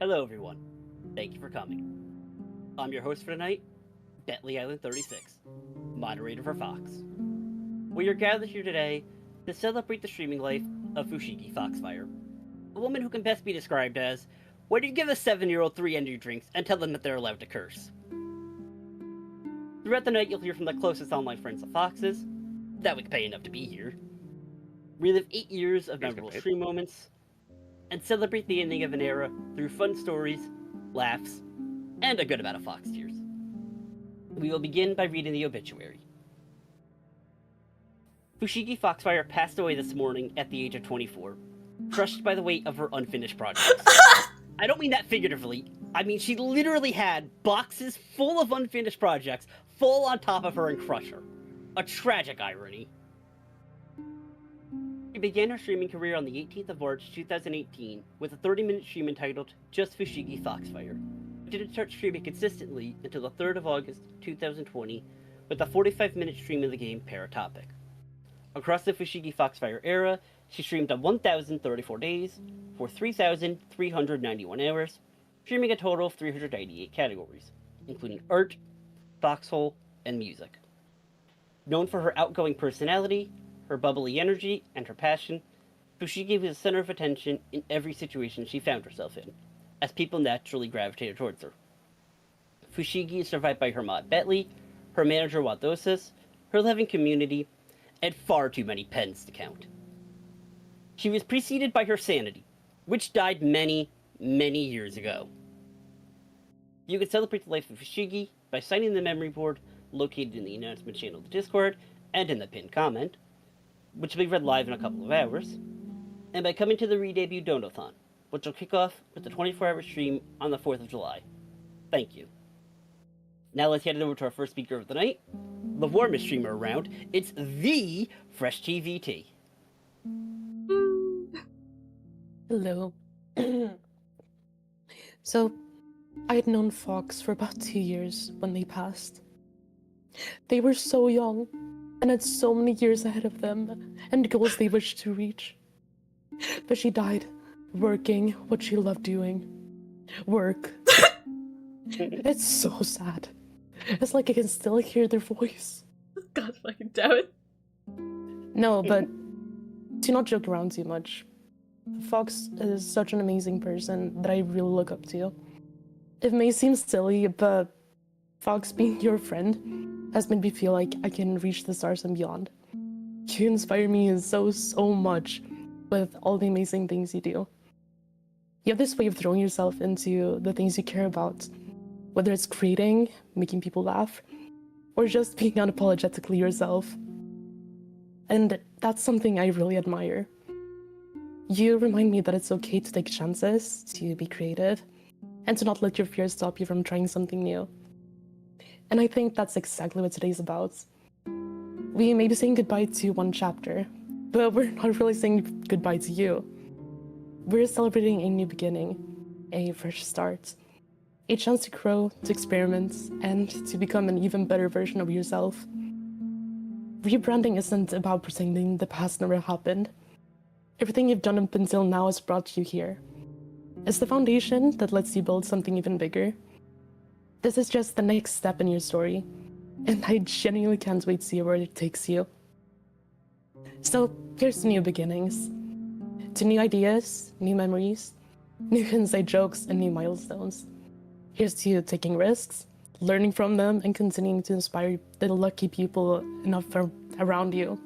Hello everyone, thank you for coming. I'm your host for tonight, Bentley Island 36, moderator for Fox. We are gathered here today to celebrate the streaming life of FushigiFoxfire, a woman who can best be described as when you give a 7-year-old 3 energy drinks and tell them that they're allowed to curse. Throughout the night you'll hear from the closest online friends of Fox's, that would pay enough to be here, relive 8 years of memorable stream moments, and celebrate the ending of an era through fun stories, laughs, and a good amount of Fox tears. We will begin by reading the obituary. FushigiFoxfire passed away this morning at the age of 24, crushed by the weight of her unfinished projects. I don't mean that figuratively, I mean she literally had boxes full of unfinished projects fall on top of her and crush her. A tragic irony. She began her streaming career on the 18th of March 2018 with a 30-minute stream entitled Just FushigiFoxfire. She didn't start streaming consistently until the 3rd of August 2020 with a 45-minute stream of the game Paratopic. Across the FushigiFoxfire era, she streamed on 1,034 days for 3,391 hours, streaming a total of 398 categories, including art, foxhole, and music. Known for her outgoing personality, her bubbly energy, and her passion, Fushigi was the center of attention in every situation she found herself in, as people naturally gravitated towards her. Fushigi is survived by her mod Bentley, her manager Wadosis, her loving community, and far too many pens to count. She was preceded by her sanity, which died many, many years ago. You can celebrate the life of Fushigi by signing the memory board located in the announcement channel of the Discord and in the pinned comment, which will be read live in a couple of hours, and by coming to the re-debut Donathon, which will kick off with the 24-hour stream on the 4th of July. Thank you. Now let's head over to our first speaker of the night, the warmest streamer around. It's the Fresh TVT. Hello. So, I had known Fox for about 2 years when they passed. They were so young, and had so many years ahead of them, and goals they wished to reach. But she died, working what she loved doing. Work. It's so sad. It's like I can still hear their voice. God fucking damn it. No, but do not joke around too much. Fox is such an amazing person that I really look up to. It may seem silly, but Fox being your friend has made me feel like I can reach the stars and beyond. You inspire me so much with all the amazing things you do. You have this way of throwing yourself into the things you care about, whether it's creating, making people laugh, or just being unapologetically yourself. And that's something I really admire. You remind me that it's okay to take chances, to be creative, and to not let your fears stop you from trying something new. And I think that's exactly what today's about. We may be saying goodbye to one chapter, but we're not really saying goodbye to you. We're celebrating a new beginning, a fresh start, a chance to grow, to experiment, and to become an even better version of yourself. Rebranding isn't about pretending the past never happened. Everything you've done up until now has brought you here. It's the foundation that lets you build something even bigger. This is just the next step in your story, and I genuinely can't wait to see where it takes you. So, here's to new beginnings. To new ideas, new memories, new inside jokes, and new milestones. Here's to you taking risks, learning from them, and continuing to inspire the lucky people enough around you.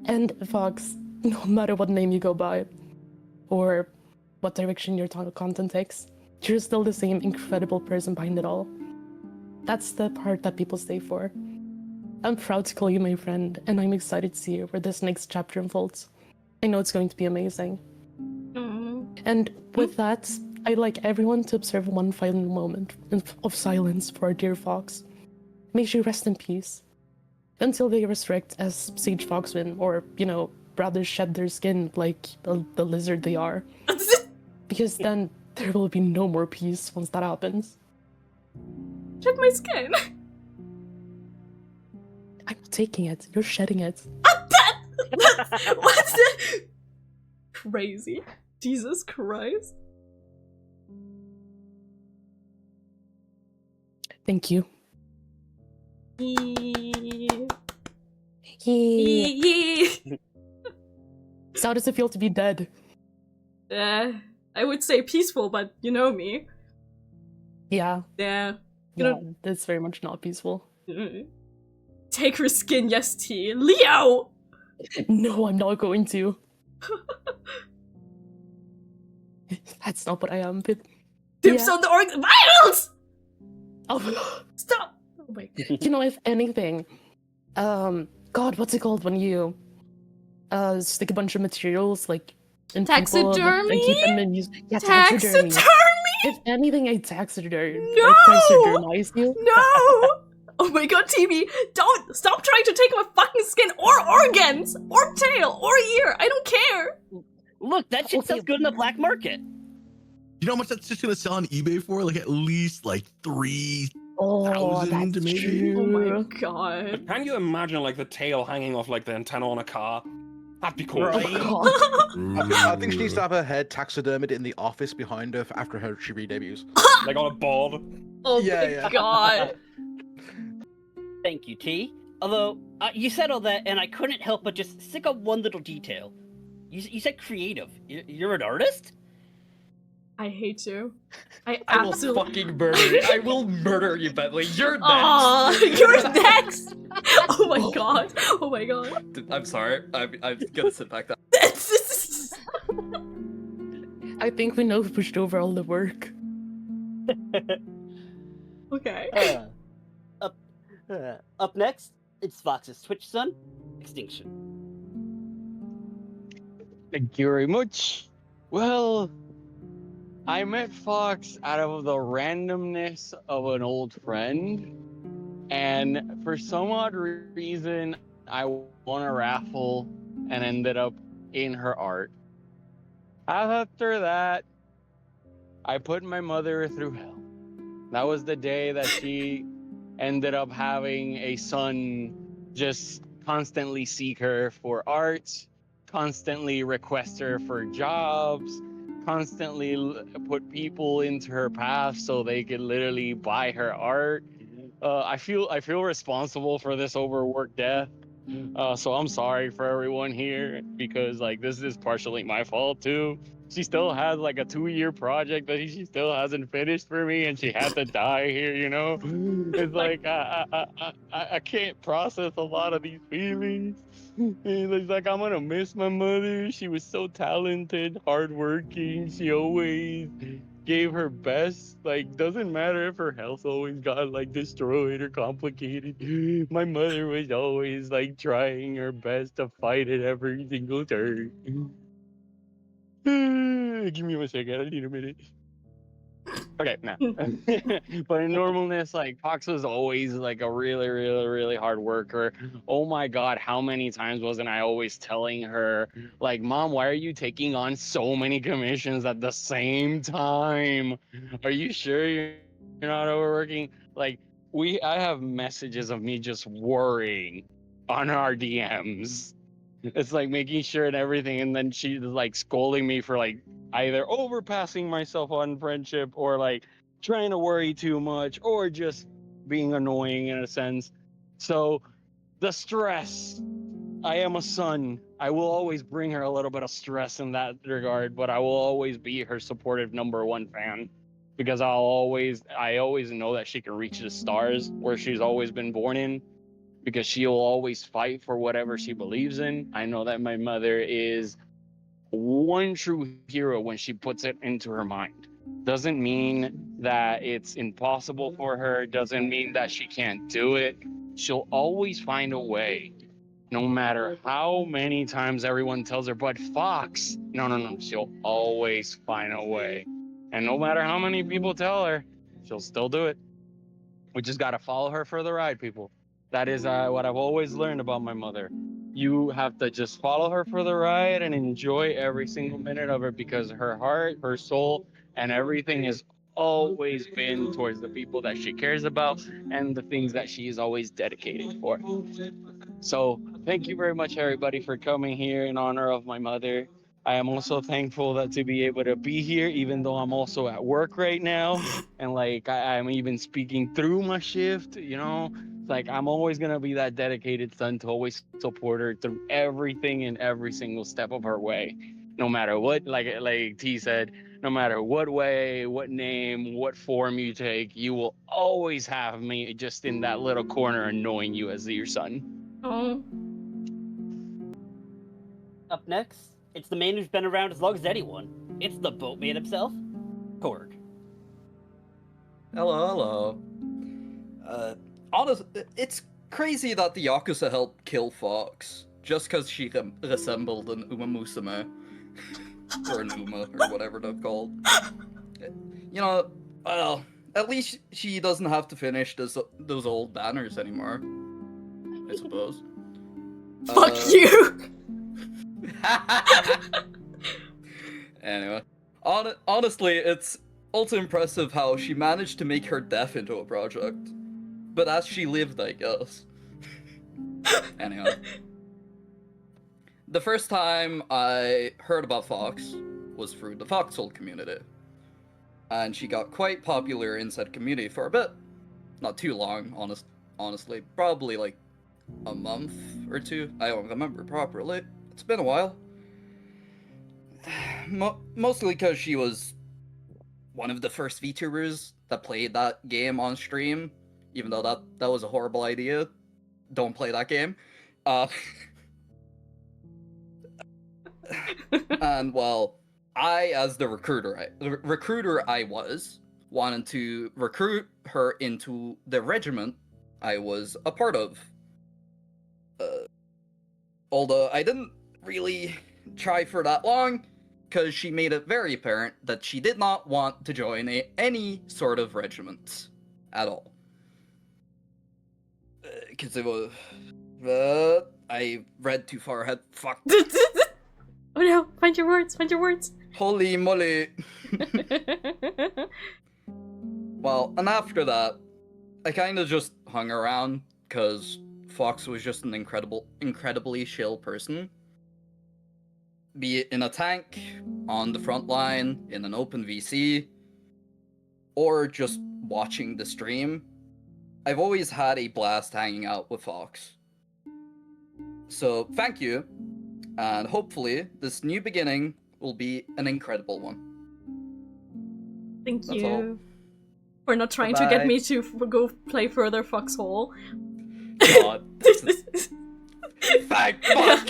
And Fox, no matter what name you go by, or what direction your content takes, you're still the same incredible person behind it all. That's the part that people stay for. I'm proud to call you my friend, and I'm excited to see where this next chapter unfolds. I know it's going to be amazing. And with that, I'd like everyone to observe one final moment of silence for our dear Fox. May she rest in peace. Until they resurrect as SageFoxwynn, or, rather shed their skin like the lizard they are. Because then there will be no more peace once that happens. Check my skin. I'm not taking it. You're shedding it. What's the... Crazy. Jesus Christ. Thank you. Yeah. Yeah. Yeah. So how does it feel to be dead? I would say peaceful, but you know me. Yeah. Yeah. Yeah, that's very much not peaceful. Take her skin, yes, T. Leo! No, I'm not going to. That's not what I am, but... Dips yeah. on the Miles! Oh, Stop! Oh my god. you know, if anything, God, what's it called when you, stick a bunch of materials, like, in people and keep them in use? Yeah, taxidermy. Taxidermy! If anything, I taxidermize you. No! Oh my god, TV, don't stop trying to take my fucking skin or organs or tail or ear. I don't care. Look, that shit sells good in the black market. You know how much that's just gonna sell on eBay for? Like at least like 3,000 Oh, that's maybe. true. Oh my god. Can you imagine like the tail hanging off like the antenna on a car? That'd be cool. Right. Oh, God. I think she needs to have her head taxidermied in the office behind her after she re-debuts. Like on a board. Oh Yeah, my yeah. god. Thank you, T. Although, you said all that, and I couldn't help but just stick on one little detail. You said creative. You're an artist? I hate you. I I will absolutely. fucking murder you. I will murder you, Bentley. You're next. Aw, you're next. Oh my god. Oh my god. I'm sorry. I'm gonna sit back down. I think we know who pushed over all the work. Okay. Up next, it's Fox's Twitch son, Extinction. Thank you very much. Well, I met Fox out of the randomness of an old friend, and for some odd reason, I won a raffle and ended up in her art. After that, I put my mother through hell. That was the day that she ended up having a son just constantly seek her for art, constantly request her for jobs, constantly put people into her path so they could literally buy her art. I feel responsible for this overworked death. So I'm sorry for everyone here because like this is partially my fault too. She still has like a 2-year project that she still hasn't finished for me, and she had to die here. You know, it's like I can't process a lot of these feelings. It's like I'm gonna miss my mother. She was so talented, hardworking. She always gave her best. Like, doesn't matter if her health always got like destroyed or complicated. My mother was always like trying her best to fight it every single turn. Give me 1 second. I need a minute. Okay, nah. But in normalness, like Fox was always like a really, really, really hard worker. Oh my god, how many times wasn't I always telling her, like, Mom, why are you taking on so many commissions at the same time? Are you sure you're not overworking? Like, I have messages of me just worrying on our DMs. It's like making sure and everything, and then she's like scolding me for like either overpassing myself on friendship or like trying to worry too much or just being annoying in a sense. So the stress, I am a son. I will always bring her a little bit of stress in that regard, but I will always be her supportive #1 fan because I always know that she can reach the stars where she's always been born in, because she'll always fight for whatever she believes in. I know that my mother is one true hero when she puts it into her mind. Doesn't mean that it's impossible for her, doesn't mean that she can't do it. She'll always find a way, no matter how many times everyone tells her, but Fox, no, she'll always find a way. And no matter how many people tell her, she'll still do it. We just got to follow her for the ride, people. That is what I've always learned about my mother. You have to just follow her for the ride and enjoy every single minute of it, because her heart, her soul, and everything has always been towards the people that she cares about and the things that she is always dedicated for. So thank you very much, everybody, for coming here in honor of my mother. I am also thankful that to be able to be here, even though I'm also at work right now, and like I'm even speaking through my shift. You know, like I'm always gonna be that dedicated son to always support her through everything and every single step of her way, no matter what. Like T said, no matter what way, what name, what form you take, you will always have me just in that little corner annoying you as your son. Oh. Up next, it's the man who's been around as long as anyone. It's the boatman himself, Cord. Hello. Honest, it's crazy that the Yakuza helped kill Fox just because she resembled an Uma Musume. Or an Uma, or whatever they're called. You know, well, at least she doesn't have to finish those old banners anymore. I suppose. Fuck you! Anyway, honestly, it's also impressive how she managed to make her death into a project. But as she lived, I guess. Anyway. The first time I heard about Fox was through the Foxhole community. And she got quite popular in said community for a bit. Not too long, honestly. Probably like a month or two. I don't remember properly. It's been a while. Mostly because she was one of the first VTubers that played that game on stream. Even though that was a horrible idea. Don't play that game. And well, I, as the recruiter I was, wanted to recruit her into the regiment I was a part of. Although I didn't really try for that long, because she made it very apparent that she did not want to join any sort of regiment at all. Because it was... I read too far ahead. Fuck. Oh no, find your words, find your words. Holy moly. Well, and after that, I kind of just hung around, because Fox was just an incredibly chill person. Be it in a tank, on the front line, in an open VC, or just watching the stream. I've always had a blast hanging out with Fox. So, thank you, and hopefully this new beginning will be an incredible one. Thank That's you. all. For not trying to get me to go play further Foxhole. God. Thank fuck!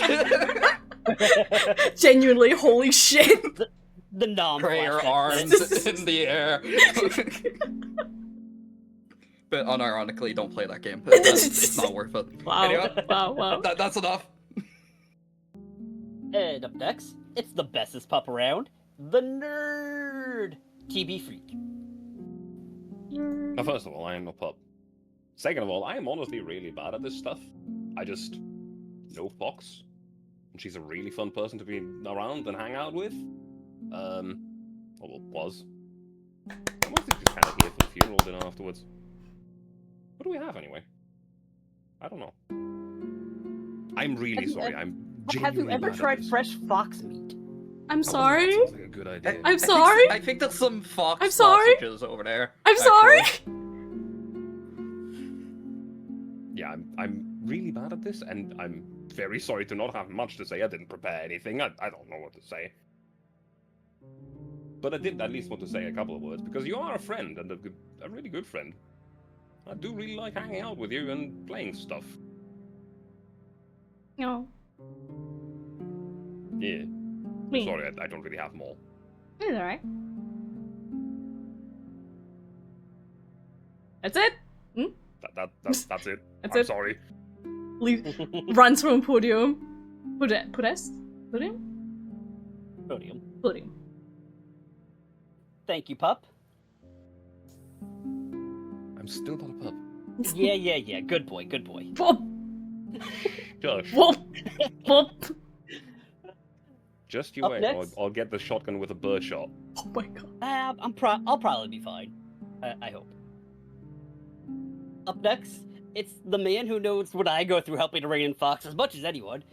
Genuinely, holy shit. The nom Prayer flashback. arms in the air. But unironically, don't play that game. It's not worth it. Wow, Anyway, wow. that's enough. And up next, it's the bestest pup around, the nerd, TB Freak. Now, first of all, I am a pup. Second of all, I am honestly really bad at this stuff. I just know Fox, and she's a really fun person to be around and hang out with. Well, was. I mostly just kind of here for the funeral dinner afterwards. What do we have anyway? I don't know. I'm really sorry. I'm Have you genuinely ever bad at tried this. fresh fox meat? I'm sorry. That sounds like a good idea. I'm sorry. I think that's some Fox I'm sorry. sausages over there. I'm sorry. Yeah, I'm really bad at this, and I'm very sorry to not have much to say. I didn't prepare anything. I don't know what to say. But I did at least want to say a couple of words, because you are a friend, and a really good friend. I do really like hanging out with you and playing stuff. No. Yeah. Me. Sorry, I don't really have more. It's alright. That's it? That's it. That's I'm it? sorry. Runs from podium. Podest? Podium? Podium. Podium. Thank you, pup. I'm still not a pup. Yeah. Good boy. Whoop! Josh, Whoop! Whoop! just you Up wait. next. I'll get the shotgun with a burst shot. Oh my god. I'll probably be fine. I hope. Up next, it's the man who knows what I go through helping to rein in Fox as much as anyone.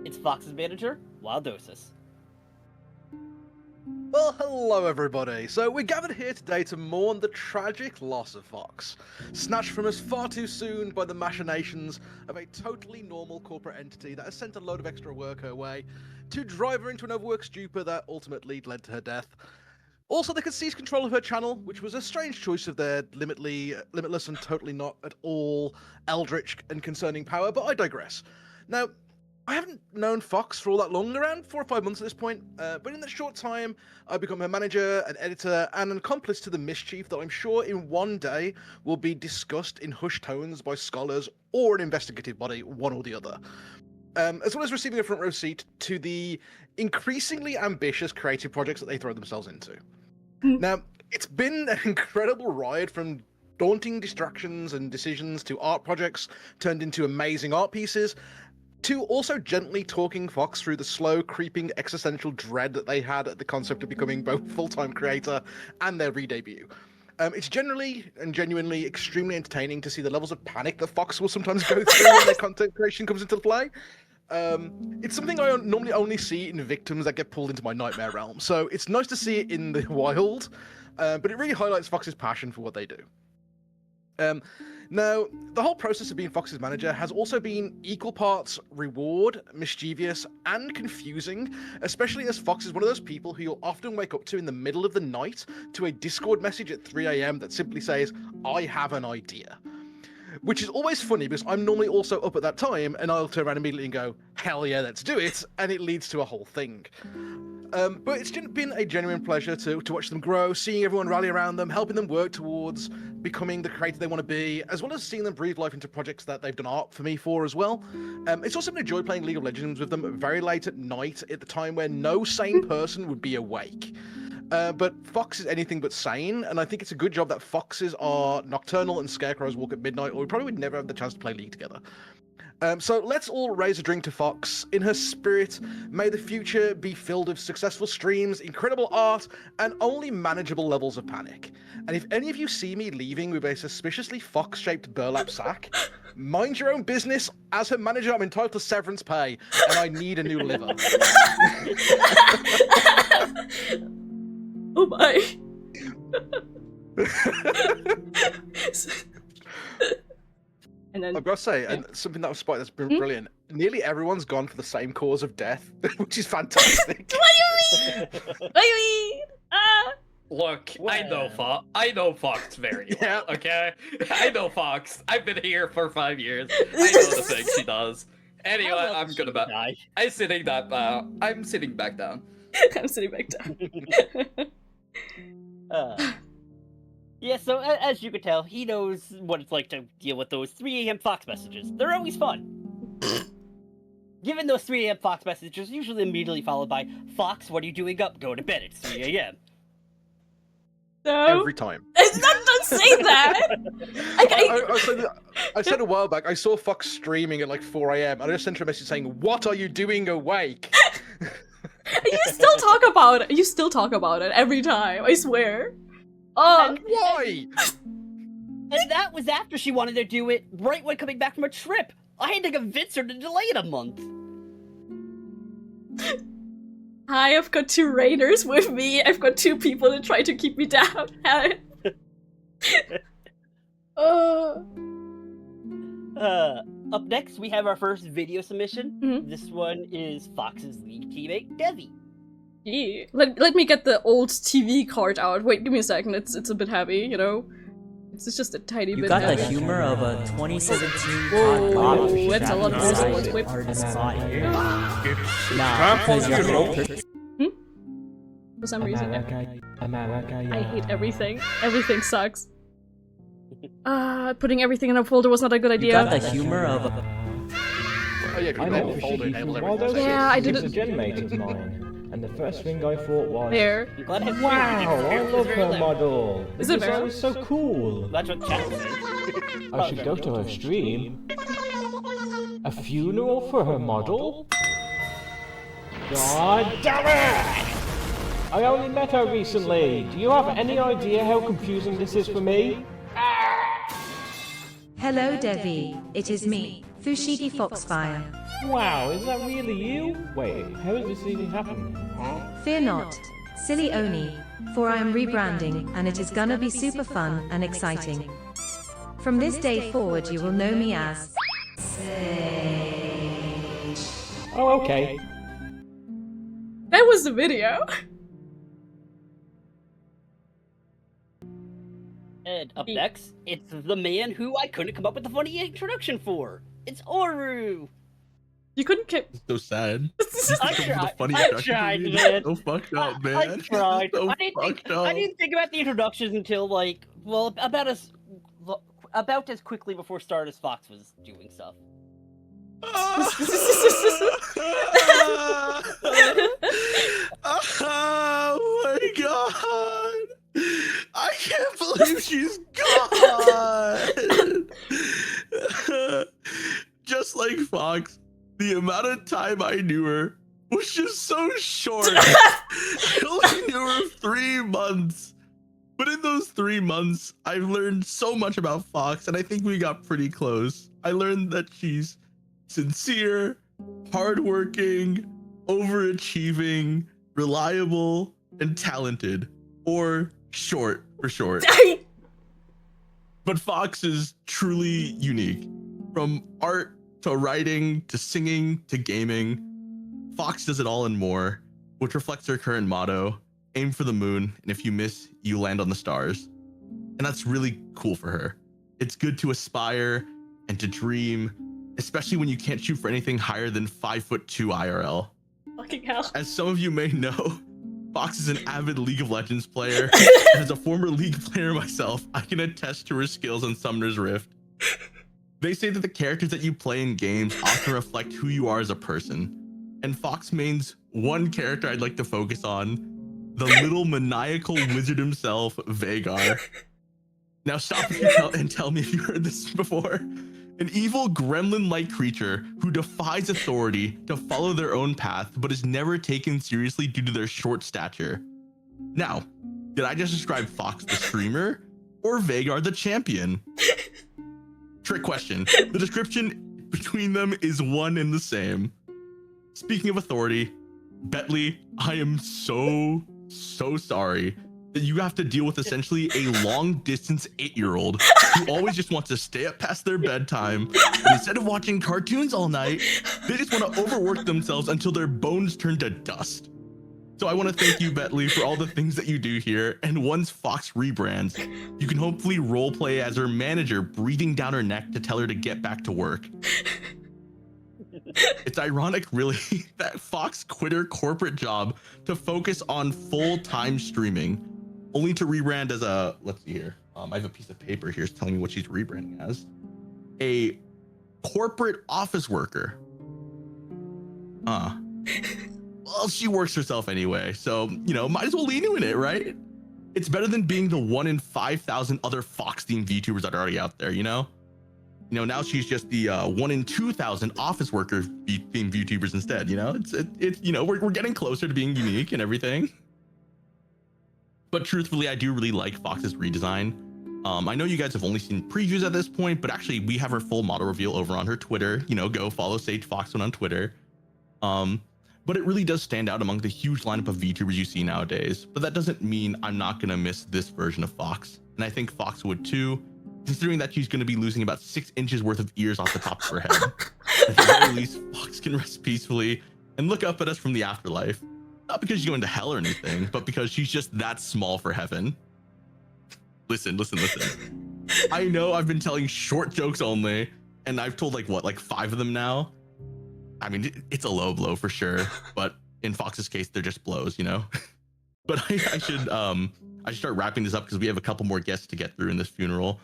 It's Fox's manager, Wildosis. Well, hello everybody. So we're gathered here today to mourn the tragic loss of Fox, snatched from us far too soon by the machinations of a totally normal corporate entity that has sent a load of extra work her way to drive her into an overwork stupor that ultimately led to her death. Also, they could seize control of her channel, which was a strange choice of their limitless and totally not at all eldritch and concerning power, but I digress. Now, I haven't known Fox for all that long, around 4 or 5 months at this point, but in that short time, I've become her manager, an editor, and an accomplice to the mischief that I'm sure in one day will be discussed in hushed tones by scholars or an investigative body, one or the other. As well as receiving a front row seat to the increasingly ambitious creative projects that they throw themselves into. Now, it's been an incredible ride from daunting distractions and decisions to art projects turned into amazing art pieces, to also gently talking Fox through the slow, creeping existential dread that they had at the concept of becoming both full-time creator and their re-debut. It's generally and genuinely extremely entertaining to see the levels of panic that Fox will sometimes go through when their content creation comes into play. It's something I normally only see in victims that get pulled into my nightmare realm, so it's nice to see it in the wild, but it really highlights Fox's passion for what they do. Now, the whole process of being Fox's manager has also been equal parts reward, mischievous, and confusing, especially as Fox is one of those people who you'll often wake up to in the middle of the night to a Discord message at 3 AM that simply says, "I have an idea." Which is always funny because I'm normally also up at that time and I'll turn around immediately and go, "Hell yeah, let's do it," and it leads to a whole thing. But it's been a genuine pleasure to watch them grow, seeing everyone rally around them, helping them work towards becoming the creator they want to be, as well as seeing them breathe life into projects that they've done art for me for as well. It's also been a joy playing League of Legends with them very late at night at the time where no sane person would be awake. But Fox is anything but sane, and I think it's a good job that foxes are nocturnal and scarecrows walk at midnight, or we probably would never have the chance to play League together. So let's all raise a drink to Fox. In her spirit, may the future be filled with successful streams, incredible art, and only manageable levels of panic. And if any of you see me leaving with a suspiciously fox-shaped burlap sack, mind your own business. As her manager, I'm entitled to severance pay, and I need a new liver. Oh my. And then I've got to say, and something that was spotted that's been brilliant. Nearly everyone's gone for the same cause of death, which is fantastic. What do you mean? What do you mean? Look, Well. I know Fox very well, okay? I know Fox. I've been here for 5 years. I know the things she does. Anyway, How I'm else gonna should we die? I'm sitting back down. I'm sitting back down. Yeah, so as you can tell, he knows what it's like to deal with those 3 AM Fox messages. They're always fun. Given those 3 AM Fox messages, usually immediately followed by, "Fox, what are you doing up? Go to bed, it's 3 AM. No. Every time. Don't say that! I said a while back, I saw Fox streaming at like 4 AM, and I just sent her a message saying, "What are you doing awake?" You still talk about it. You still talk about it every time, I swear. Oh, Why? And that was after she wanted to do it right when coming back from a trip. I had to convince her to delay it a month. hi, I've got 2 raiders with me. I've got 2 people that try to keep me down. Up next, we have our first video submission. Mhm. This one is Fox's league teammate, Devi. Yeah. Let me get the old TV card out. Wait, give me a second. It's a bit heavy, you know? It's just a tiny You bit got heavy. the humor of a 2017 Whoa, Todd it's a lot more than what's whipped. artist spot here. Nah, because you're a whole person. For some reason. America, I hate everything. Everything sucks. Putting everything in a folder was not a good idea. You got the humor of a... Oh yeah, I met Yeah, I did it. a gen mate of mine, and the first thing I thought was, There. I'm glad I have wow, I it's love very her loud. model. Is it because I very- was so cool. That's what chat says. I should go to her stream. A funeral for her model? God damn it! I only met her recently. Do you have any idea how confusing this is for me? Hello Devi, it is me, FushigiFoxfire. Wow, is that really you? Wait, how is this even happening? Fear not, Silly Oni, for I am rebranding and it is gonna be super fun and exciting. From this day forward you will know me as Sage. Oh, okay. That was the video. And up next, it's the man who I couldn't come up with a funny introduction for. It's Oru. You couldn't keep. So sad. I tried, man. So fucked up, man. I tried. So I didn't think about the introductions until like, well, about as quickly before Stardust Fox was doing stuff. Oh my god! I can't believe she's gone! Just like Fox, the amount of time I knew her was just so short. I only knew her 3 months. But in those 3 months, I've learned so much about Fox, and I think we got pretty close. I learned that she's sincere, hardworking, overachieving, reliable, and talented. Or short, for short. But Fox is truly unique. From art to writing to singing to gaming, Fox does it all and more, which reflects her current motto: aim for the moon, and if you miss, you land on the stars. And that's really cool for her. It's good to aspire and to dream, especially when you can't shoot for anything higher than 5'2" IRL. Fucking hell. As some of you may know, Fox is an avid League of Legends player. And as a former League player myself, I can attest to her skills on Summoner's Rift. They say that the characters that you play in games often reflect who you are as a person. And Fox main's one character I'd like to focus on: the little maniacal wizard himself, Vhagar. Now stop if you tell me if you heard this before. An evil gremlin-like creature who defies authority to follow their own path, but is never taken seriously due to their short stature. Now, did I just describe Fox the streamer or Vhagar the champion? Trick question. The description between them is one and the same. Speaking of authority, Bentley, I am so sorry that you have to deal with essentially a long-distance 8-year-old who always just wants to stay up past their bedtime, and instead of watching cartoons all night, they just want to overwork themselves until their bones turn to dust. So I want to thank you, Bentley, for all the things that you do here, and once Fox rebrands, you can hopefully roleplay as her manager breathing down her neck to tell her to get back to work. It's ironic, really, that Fox quit her corporate job to focus on full-time streaming, only to rebrand as a, let's see here, I have a piece of paper here telling me what she's rebranding as, a corporate office worker. Well, she works herself anyway, so, you know, might as well lean into it, right? It's better than being the 1 in 5,000 other Fox-themed VTubers that are already out there, you know? You know, now she's just the 1 in 2,000 office worker themed VTubers instead, you know? It's you know, we're getting closer to being unique and everything. But truthfully, I do really like Fox's redesign. I know you guys have only seen previews at this point, but actually we have her full model reveal over on her Twitter. You know, go follow SageFoxwynn on Twitter. But it really does stand out among the huge lineup of VTubers you see nowadays. But that doesn't mean I'm not gonna miss this version of Fox. And I think Fox would too, considering that she's gonna be losing about 6 inches worth of ears off the top of her head. At the very least, Fox can rest peacefully and look up at us from the afterlife. Not because she's going to hell or anything, but because she's just that small for heaven. Listen. I know I've been telling short jokes only, and I've told like 5 of them now. I mean, it's a low blow for sure, but in Fox's case, they're just blows, you know? But I should start wrapping this up because we have a couple more guests to get through in this funeral.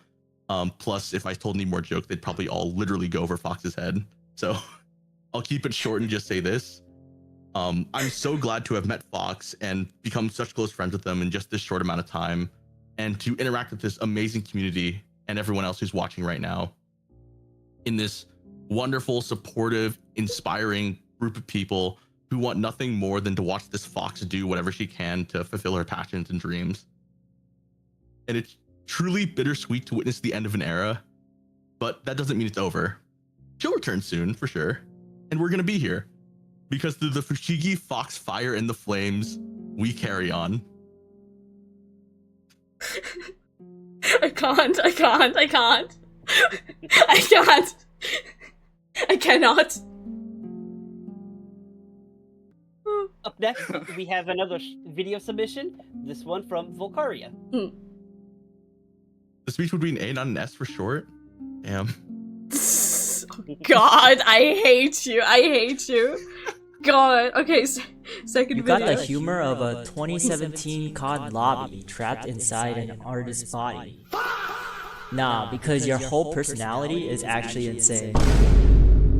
Plus, if I told any more jokes, they'd probably all literally go over Fox's head. So I'll keep it short and just say this. I'm so glad to have met Fox and become such close friends with them in just this short amount of time, and to interact with this amazing community and everyone else who's watching right now in this wonderful, supportive, inspiring group of people who want nothing more than to watch this Fox do whatever she can to fulfill her passions and dreams. And it's truly bittersweet to witness the end of an era, but that doesn't mean it's over. She'll return soon, for sure, and we're gonna be here. Because through the FushigiFoxfire and the flames, we carry on. I can't. I cannot. Up next, we have another video submission. This one from Volcaria. The speech would be an A, not an S for short. Damn. God, I hate you. God. Okay, second You video. got the humor of a 2017 COD lobby trapped inside an artist's body. Nah, because your whole personality is actually insane.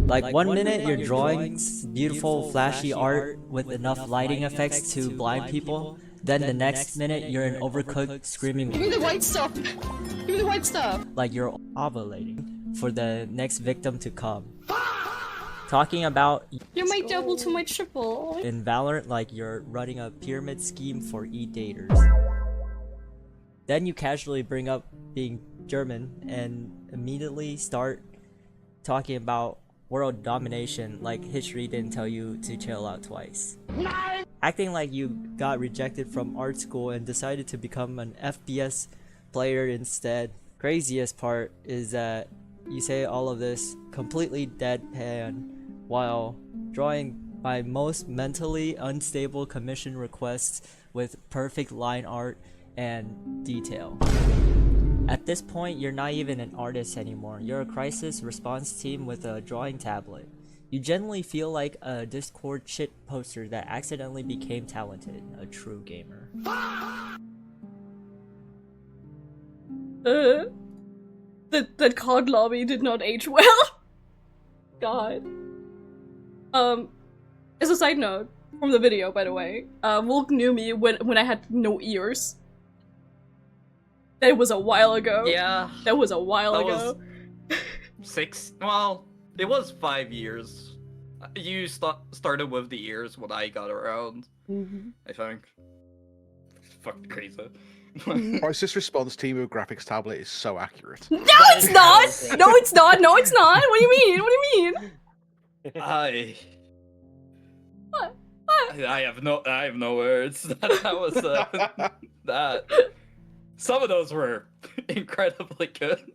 Like 1 minute you're drawing beautiful flashy art with enough lighting effects to blind people, then the next minute you're an overcooked screaming Give me the white stuff! Give me the white stuff! like you're ovulating for the next victim to come. Talking about You're my double to my triple. in Valorant like you're running a pyramid scheme for e-daters. Then you casually bring up being German and immediately start talking about world domination like history didn't tell you to chill out twice. Acting like you got rejected from art school and decided to become an FPS player instead. Craziest part is that you say all of this completely deadpan while drawing my most mentally unstable commission requests with perfect line art and detail. At this point, you're not even an artist anymore. You're a crisis response team with a drawing tablet. You generally feel like a Discord shit poster that accidentally became talented, a true gamer. That COD lobby did not age well. God. As a side note from the video, by the way, Volk knew me when I had no ears. That was a while ago. Yeah. That was a while That ago. Well, it was 5 years. You started with the ears when I got around, I think. Fucking crazy. Crisis response team with graphics tablet is so accurate. No, it's not! No, it's not! No, it's not! What do you mean? What do you mean? What? I have no words. That was that. Some of those were incredibly good.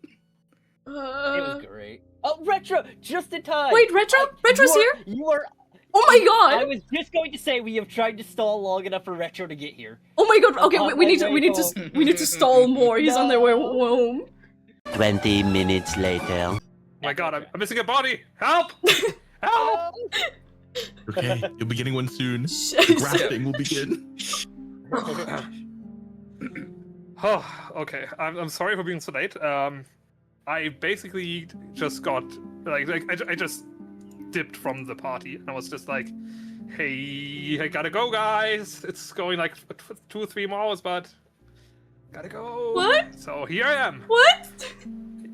It was great. Oh, Retro! Just in time! Wait, Retro? Retro's here? You are... Oh my god! I was just going to say we have tried to stall long enough for Retro to get here. Oh my god, okay, we need to stall more. He's on their way home. 20 minutes later. Oh my god, I'm missing a body! Help! Help! Okay, you'll be getting one soon. The grafting will begin. Oh, okay. I'm sorry for being so late. I basically just got I just dipped from the party and I was just like, hey, I gotta go, guys. It's going like 2 or 3 more hours, but gotta go. What? So here I am. What?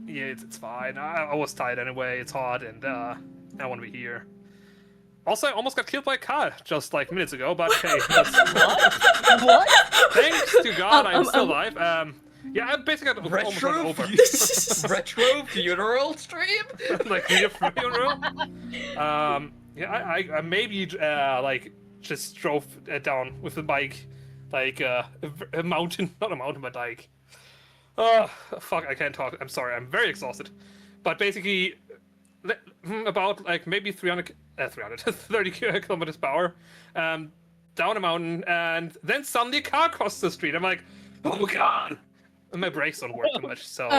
Yeah, it's fine. I was tired anyway. It's hot and I want to be here. Also, I almost got killed by a car just like minutes ago, but hey, that's... What? Thanks to God, I'm still alive. Yeah, I basically got almost run over. Retro funeral stream? Like real funeral. Yeah, I maybe like just drove down with the bike, like a mountain, not a mountain, but like, fuck, I can't talk. I'm sorry, I'm very exhausted. But basically, about like maybe 330 kilometers per hour, down a mountain, and then suddenly a car crossed the street. I'm like, oh god. And my brakes don't work too much, so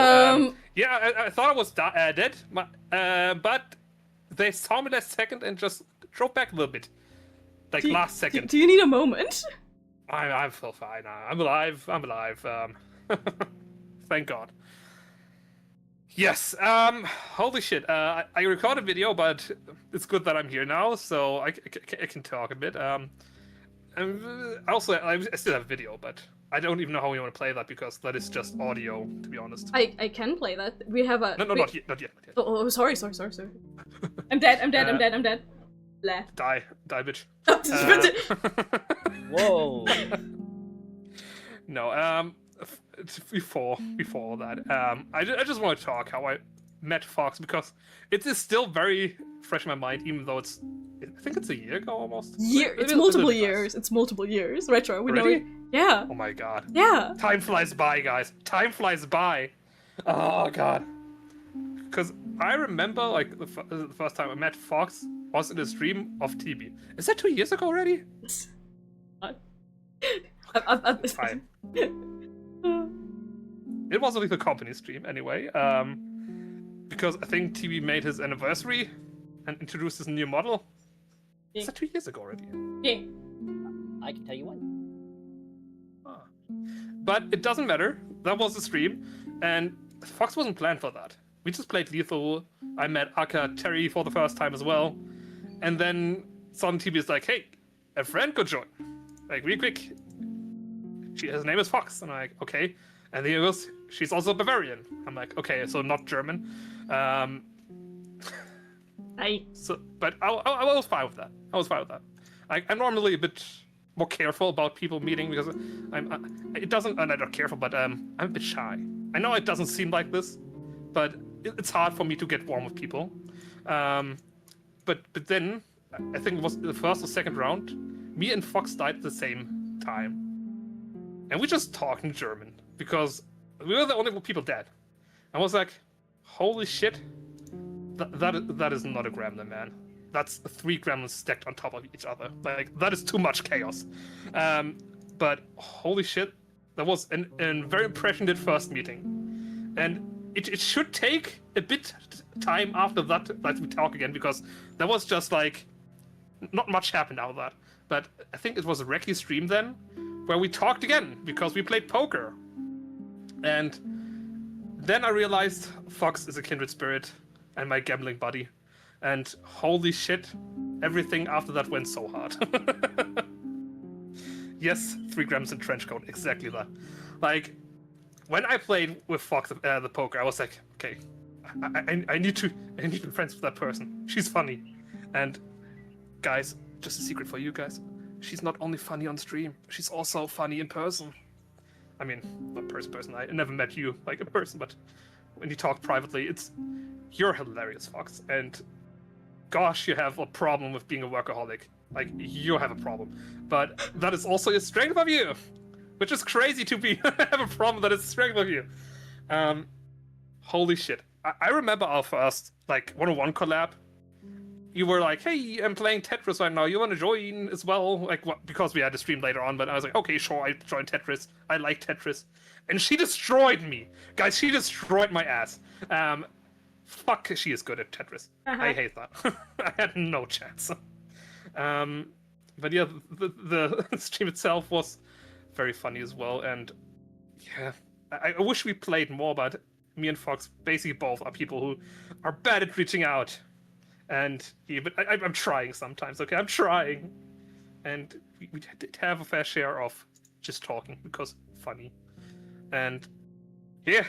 yeah, I thought I was dead, but they saw me last second and just drove back a little bit, like last second. Do you need a moment? I feel fine. I'm alive. Thank God. Yes. Holy shit. I recorded a video, but it's good that I'm here now, so I can talk a bit. Also, I still have a video, but I don't even know how we want to play that because that is just audio, to be honest. I can play that. We have a... No, not yet. Oh, sorry. I'm dead. Blah. Die, bitch. Whoa. No, before that, I just want to talk how met Fox, because it is still very fresh in my mind, even though it's, I think it's a year ago almost. It's multiple years. It's multiple years. Retro, we know it. Yeah. Oh my god. Yeah. Time flies by, guys. Time flies by. Oh god. Because I remember, like, the first time I met Fox was in a stream of TB. Is that 2 years ago already? Fine. It was a Lethal Company stream, anyway. Because I think TB made his anniversary and introduced his new model. Is that 2 years ago already? Yeah. I can tell you when. But it doesn't matter. That was the stream, and Fox wasn't planned for that. We just played Lethal. I met Aka Terry for the first time as well, and then suddenly TB is like, "Hey, a friend could join, like really quick. His name is Fox," and I'm like, "Okay." And then he goes, "She's also Bavarian." I'm like, "Okay, so not German." But I was fine with that. I was fine with that. I'm normally a bit more careful about people meeting because I'm not careful, but I'm a bit shy. I know it doesn't seem like this, but it's hard for me to get warm with people. But then I think it was the first or second round, me and Fox died at the same time, and we just talked in German because we were the only people dead. I was like, "Holy shit, that is not a gremlin, man. That's 3 gremlins stacked on top of each other. Like, that is too much chaos." But holy shit, that was a very impressionate first meeting. And it should take a bit time after that we talk again, because there was just like, not much happened out of that. But I think it was a Reki stream then, where we talked again, because we played poker. And then I realized Fox is a kindred spirit and my gambling buddy. And holy shit, everything after that went so hard. Yes, 3 grams in trench coat, exactly that. Like, when I played with Fox the poker, I was like, okay, I need to be friends with that person. She's funny. And guys, just a secret for you guys, she's not only funny on stream, she's also funny in person. I mean, not person, I never met you like in person, but when you talk privately, you're hilarious, Fox. And gosh, you have a problem with being a workaholic. Like, you have a problem. But that is also a strength of you, which is crazy to have a problem that is a strength of you. Holy shit. I remember our first, like, 101 collab. You were like, "Hey, I'm playing Tetris right now. You want to join as well?" Like, because we had a stream later on, but I was like, "Okay, sure, I joined Tetris. I like Tetris." And she destroyed me. Guys, she destroyed my ass. Fuck, she is good at Tetris. I hate that. I had no chance. But yeah, the stream itself was very funny as well, and yeah, I wish we played more, but me and Fox basically both are people who are bad at reaching out. And yeah, but I'm trying sometimes, okay? I'm trying. And we did have a fair share of just talking, because funny. And yeah,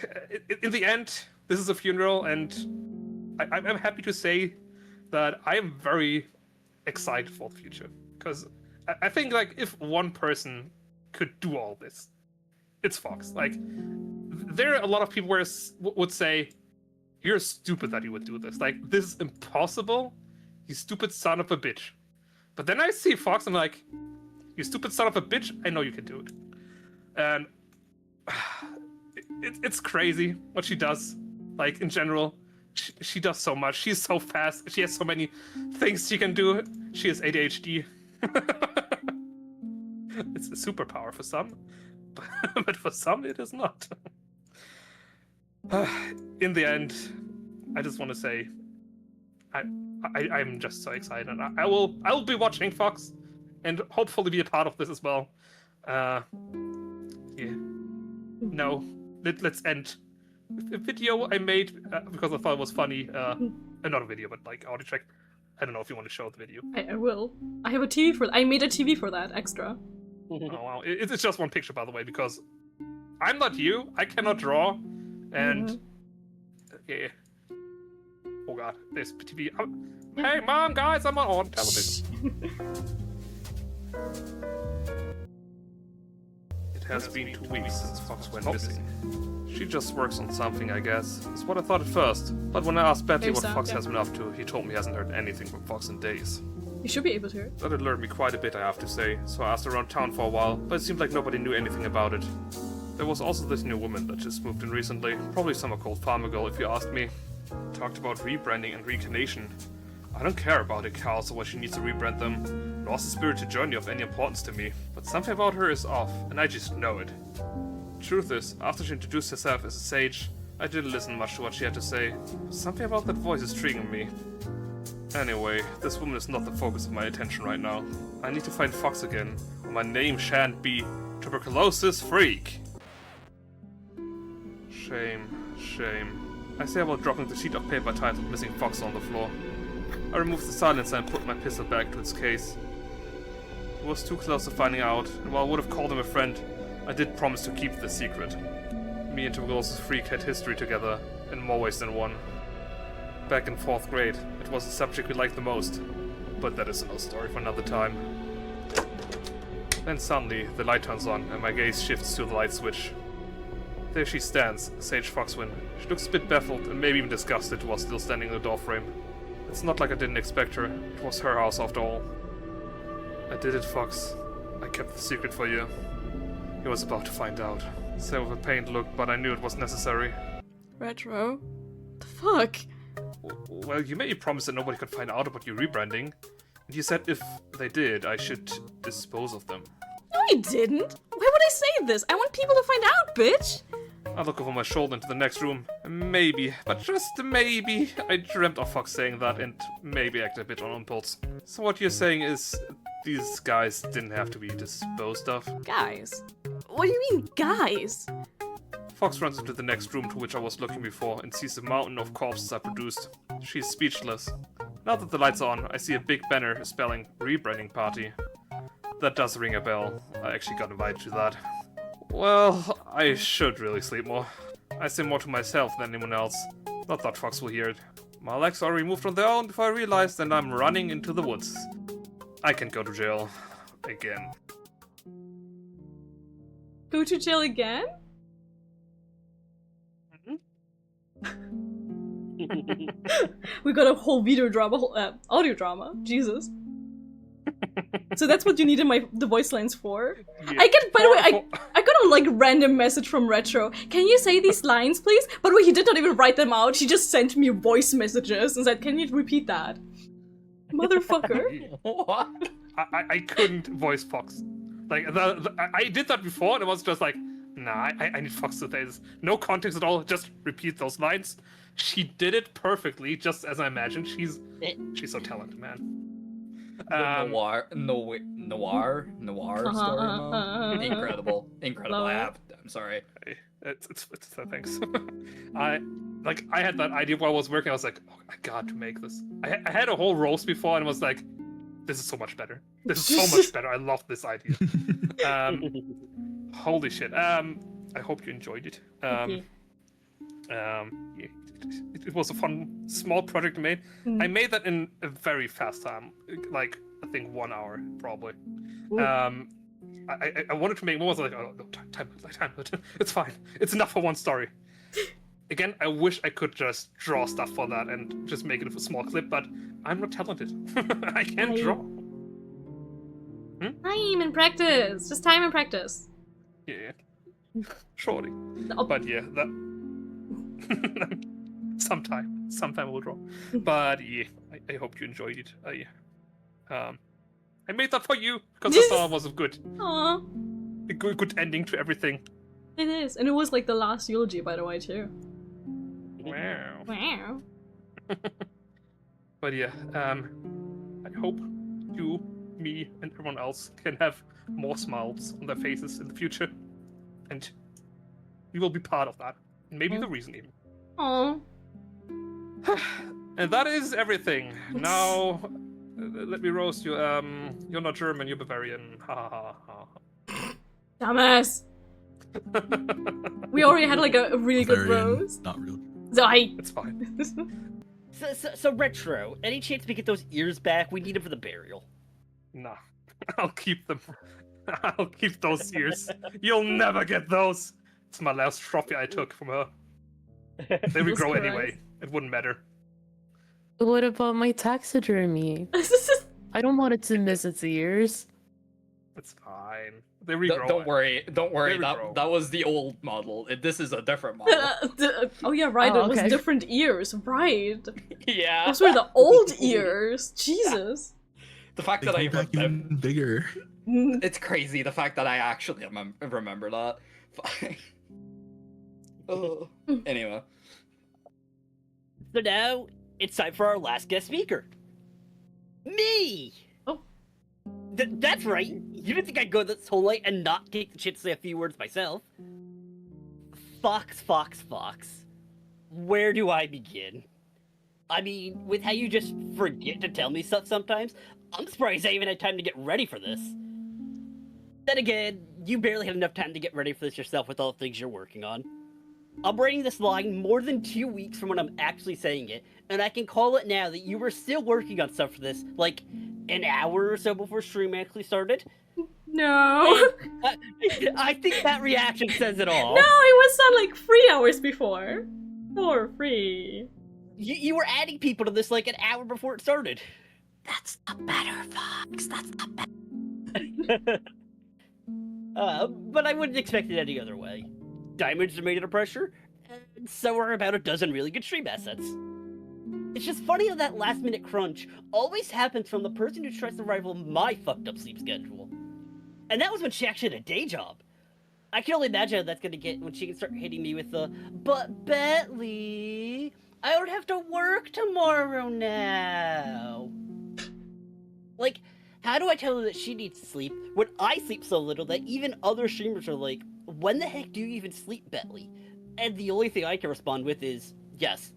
in the end, this is a funeral, and I'm happy to say that I am very excited for the future. Because I think, like, if one person could do all this, it's Fox. Like, there are a lot of people where would say, "You're stupid that you would do this. Like, this is impossible. You stupid son of a bitch." But then I see Fox, and I'm like, "You stupid son of a bitch, I know you can do it." And it's crazy what she does. Like, in general, she does so much. She's so fast. She has so many things she can do. She has ADHD. It's a superpower for some, but for some it is not. In the end, I just want to say, I'm just so excited. I will be watching Fox, and hopefully be a part of this as well. Yeah. No, let's end. A video I made because I thought it was funny. Not a video, but like audio track. I don't know if you want to show the video. I will. I have a TV for. I made a TV for that extra. Oh wow! It's just one picture, by the way, because I'm not you. I cannot draw, and yeah. Oh god, there's TV. Hey, mom, guys, I'm on television. It has been 2 weeks since Fox went missing. She just works on something, I guess. That's what I thought at first. But when I asked Betty what Fox has been up to, he told me he hasn't heard anything from Fox in days. You should be able to. That alerted me quite a bit, I have to say, so I asked around town for a while, but it seemed like nobody knew anything about it. There was also this new woman that just moved in recently, probably someone called Farmer Girl if you asked me. Talked about rebranding and reincarnation. I don't care about the cows or what she needs to rebrand them, nor is the spirited journey of any importance to me, but something about her is off, and I just know it. Truth is, after she introduced herself as a sage, I didn't listen much to what she had to say. Something about that voice is triggering me. Anyway, this woman is not the focus of my attention right now. I need to find Fox again, or my name shan't be Tuberculosis Freak. Shame, shame. I say about dropping the sheet of paper titled Missing Fox on the floor. I removed the silencer and put my pistol back to its case. It was too close to finding out, and while I would have called him a friend, I did promise to keep the secret. Me and Tuberculosis Freak had history together, in more ways than one. Back in 4th grade, it was the subject we liked the most, but that is another story for another time. Then suddenly, the light turns on, and my gaze shifts to the light switch. There she stands, SageFoxwynn. She looks a bit baffled, and maybe even disgusted while still standing in the doorframe. It's not like I didn't expect her, it was her house after all. I did it, Fox. I kept the secret for you. He was about to find out. Said with a pained look, but I knew it was necessary. Retro? The fuck? Well, you made a promise that nobody could find out about your rebranding. And you said if they did, I should dispose of them. No, I didn't. Why would I say this? I want people to find out, bitch. I look over my shoulder into the next room. Maybe, but just maybe, I dreamt of Fox saying that and maybe acted a bit on impulse. So what you're saying is these guys didn't have to be disposed of? Guys? What do you mean, guys? Fox runs into the next room to which I was looking before and sees the mountain of corpses I produced. She's speechless. Now that the lights are on, I see a big banner spelling rebranding party. That does ring a bell. I actually got invited to that. Well, I should really sleep more. I say more to myself than anyone else. Not that Fox will hear it. My legs are removed on their own before I realize that I'm running into the woods. I can go to jail. Again. Go to jail again? We got a whole video drama, audio drama. Jesus. So that's what you needed the voice lines for? Yeah. I get, by the way, I got a like random message from Retro. Can you say these lines, please? By the way, he did not even write them out. He just sent me voice messages and said, can you repeat that? Motherfucker. What? I couldn't voice Fox. Like, I did that before and it was just like, nah, I need Fox to say this. No context at all, just repeat those lines. She did it perfectly, just as I imagined. She's so talented, man. Noir story mode. Incredible. I'm sorry. It's thanks. I had that idea while I was working. I was like, oh, I got to make this. I had a whole roast before and was like, this is so much better. This is so much better. I love this idea. Holy shit. I hope you enjoyed it. It was a fun, small project I made. I made that in a very fast time, like I think 1 hour probably. I wanted to make more. I was like, oh no, time. It's fine. It's enough for one story. Again, I wish I could just draw stuff for that and just make it a small clip, but I'm not talented. I can't draw. Time and practice. Just time and practice. Yeah. Surely. No. But yeah, that. Sometime we'll draw. But yeah, I hope you enjoyed it. I made that for you because I thought it was good. Aww. A good ending to everything. It is, and it was like the last eulogy, by the way, too. Wow. But yeah, I hope you, me, and everyone else can have more smiles on their faces in the future, and you will be part of that. Maybe the reason even. Aww. And that is everything. Now, let me roast you. You're not German, you're Bavarian. Ha ha ha. Dumbass. We already had like a really good roast. Not really. It's fine. So Retro, any chance we get those ears back? We need them for the burial. Nah, I'll keep them. I'll keep those ears. You'll never get those. It's my last trophy I took from her. They would grow anyway. It wouldn't matter. What about my taxidermy? I don't want it to miss its ears. It's fine. They regrow. Don't worry. They That regrow. that was the old model. This is a different model. Oh yeah, right. Oh, It was okay. different ears, right? Yeah. Those were the old ears. Jesus. The fact They that I came back even bigger. it's crazy. The fact that I actually remember that. Oh. Anyway. So now it's time for our last guest speaker. Me. Oh. That's right. You didn't think I'd go this whole night and not take the chance to say a few words myself. Fox. Where do I begin? I mean, with how you just forget to tell me stuff sometimes, I'm surprised I even had time to get ready for this. Then again, you barely had enough time to get ready for this yourself with all the things you're working on. I'm writing this line more than 2 weeks from when I'm actually saying it, and I can call it now that you were still working on stuff for this, like, an hour or so before stream actually started. No. I think that reaction says it all. No, it was like 3 hours before. 4 3. You were adding people to this like an hour before it started. That's not better, Fox. That's not better. But I wouldn't expect it any other way. Diamonds are made under pressure, and so are about a dozen really good stream assets. It's just funny how that last-minute crunch always happens from the person who tries to rival my fucked-up sleep schedule. And that was when she actually had a day job. I can only imagine how that's gonna get when she can start hitting me with the, "But Bentley, I don't have to work tomorrow now." Like, how do I tell her that she needs sleep when I sleep so little that even other streamers are like, "When the heck do you even sleep, Bentley?" And the only thing I can respond with is, yes.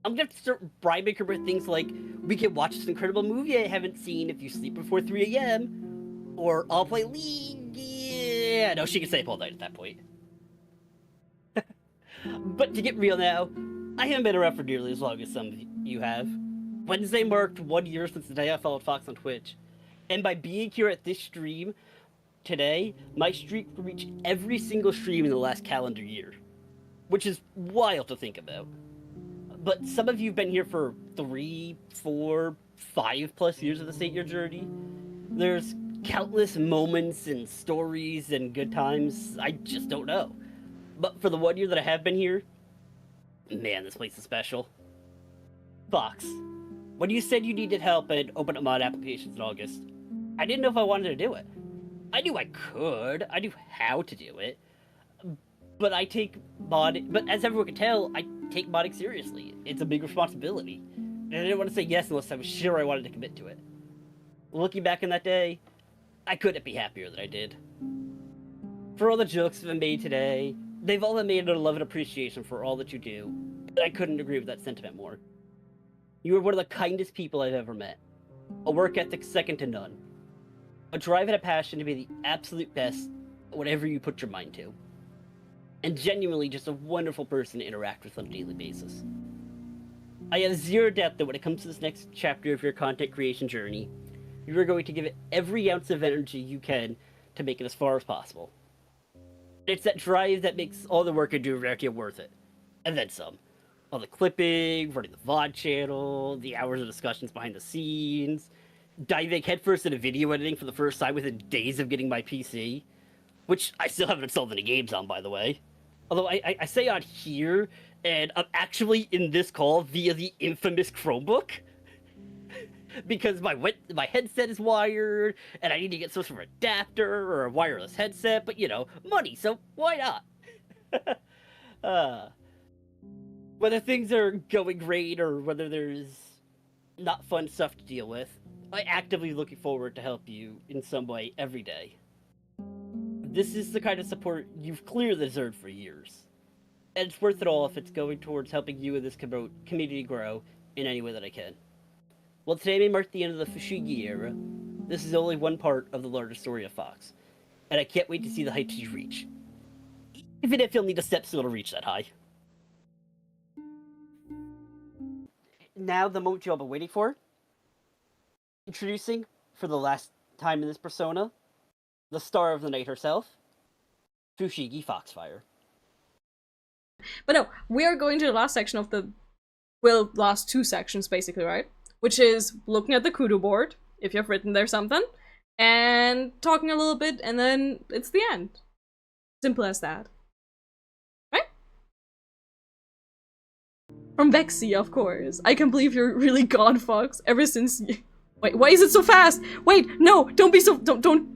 I'm gonna have to start bribing her with things like, "We can watch this incredible movie I haven't seen if you sleep before 3 a.m. Or, "I'll play League." Yeah, no, she can stay up all night at that point. But to get real now, I haven't been around for nearly as long as some of you have. Wednesday marked 1 year since the day I followed Fox on Twitch. And by being here at this stream today, my streak will reach every single stream in the last calendar year. Which is wild to think about. But some of you have been here for 3, 4, 5+ years of this 8-year journey. There's countless moments and stories and good times I just don't know. But for the 1 year that I have been here, man, this place is special. Fox, when you said you needed help and opened up mod applications in August, I didn't know if I wanted to do it. I knew I could, I knew how to do it, but but as everyone can tell, I take modding seriously. It's a big responsibility, and I didn't want to say yes unless I was sure I wanted to commit to it. Looking back on that day, I couldn't be happier that I did. For all the jokes that have been made today, they've all been made out of love and appreciation for all that you do, and I couldn't agree with that sentiment more. You are one of the kindest people I've ever met. A work ethic second to none. A drive and a passion to be the absolute best at whatever you put your mind to. And genuinely just a wonderful person to interact with on a daily basis. I have zero doubt that when it comes to this next chapter of your content creation journey, you are going to give it every ounce of energy you can to make it as far as possible. It's that drive that makes all the work I do around here worth it. And then some. All the clipping, running the VOD channel, the hours of discussions behind the scenes, diving headfirst into video editing for the first time within days of getting my PC, which I still haven't installed any games on, by the way. Although I say on here, and I'm actually in this call via the infamous Chromebook. Because my headset is wired, and I need to get some sort of adapter or a wireless headset, but you know, money, so why not? Whether things are going great or whether there's not fun stuff to deal with, I actively looking forward to help you in some way every day. This is the kind of support you've clearly deserved for years. And it's worth it all if it's going towards helping you and this community grow in any way that I can. While today may mark the end of the Fushigi era, this is only one part of the larger story of Fox, and I can't wait to see the heights you reach. Even if you'll need a step stool to reach that high. Now the moment you've all been waiting for. Introducing, for the last time in this persona, the star of the night herself, FushigiFoxfire. But no, we are going to the last section of the, well, last two sections basically, right? Which is looking at the kudo board, if you've written there something, and talking a little bit, and then it's the end. Simple as that. Right? From Vexy, of course. I can't believe you're really gone, Fox, ever since you... Wait, why is it so fast? Wait, no, don't be so... Don't...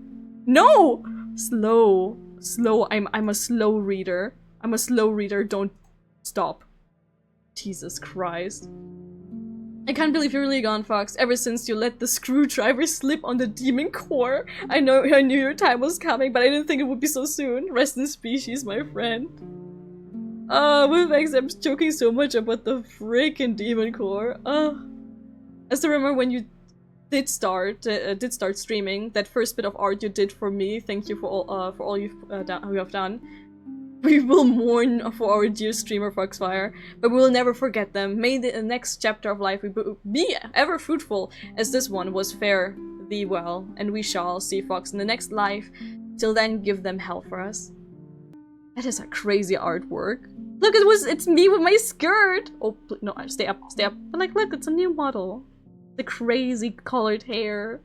No! Slow. Slow. I'm a slow reader. I'm a slow reader, don't stop. Jesus Christ. I can't believe you're really gone, Fox, ever since you let the screwdriver slip on the demon core. I knew your time was coming, but I didn't think it would be so soon. Rest in species, my friend. With Vex, I'm joking so much about the freaking demon core. I still remember when you did start streaming, that first bit of art you did for me. Thank you for all you have done. We will mourn for our dear streamer Foxfire, but we will never forget them. May the next chapter of life be ever fruitful as this one was. Fare thee well, and we shall see Fox in the next life. Till then, give them hell for us. That is a crazy artwork. Look, it's me with my skirt. Oh no, stay up. But like, look, it's a new model. The crazy colored hair.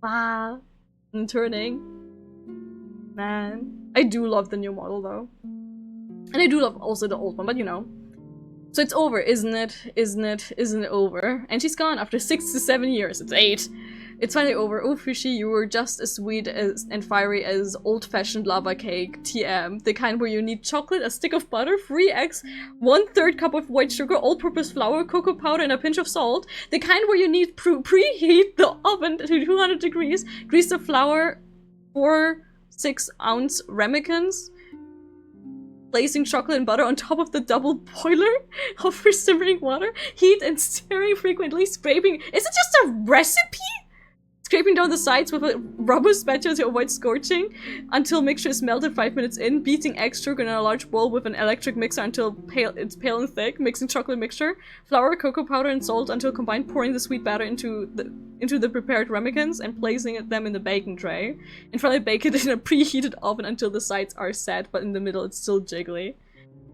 Ah, and turning. Man, I do love the new model though. And I do love also the old one, but you know. So it's over, isn't it? Isn't it over? And she's gone after 6 to 7 years. It's 8. It's finally over. Oh, Fushi, you were just as sweet and fiery as old-fashioned lava cake. TM. The kind where you need chocolate, a stick of butter, 3 eggs, 1/3 cup of white sugar, all-purpose flour, cocoa powder, and a pinch of salt. The kind where you need preheat the oven to 200 degrees, grease the flour, 4 6-ounce ramekins, placing chocolate and butter on top of the double boiler of simmering water, heat and stirring frequently, scraping. Is it just a recipe? Scraping down the sides with a rubber spatula to avoid scorching until mixture is melted 5 minutes in, beating egg sugar in a large bowl with an electric mixer until it's pale and thick, mixing chocolate mixture, flour, cocoa powder, and salt until combined, pouring the sweet batter into the prepared ramekins and placing them in the baking tray. And finally bake it in a preheated oven until the sides are set, but in the middle it's still jiggly.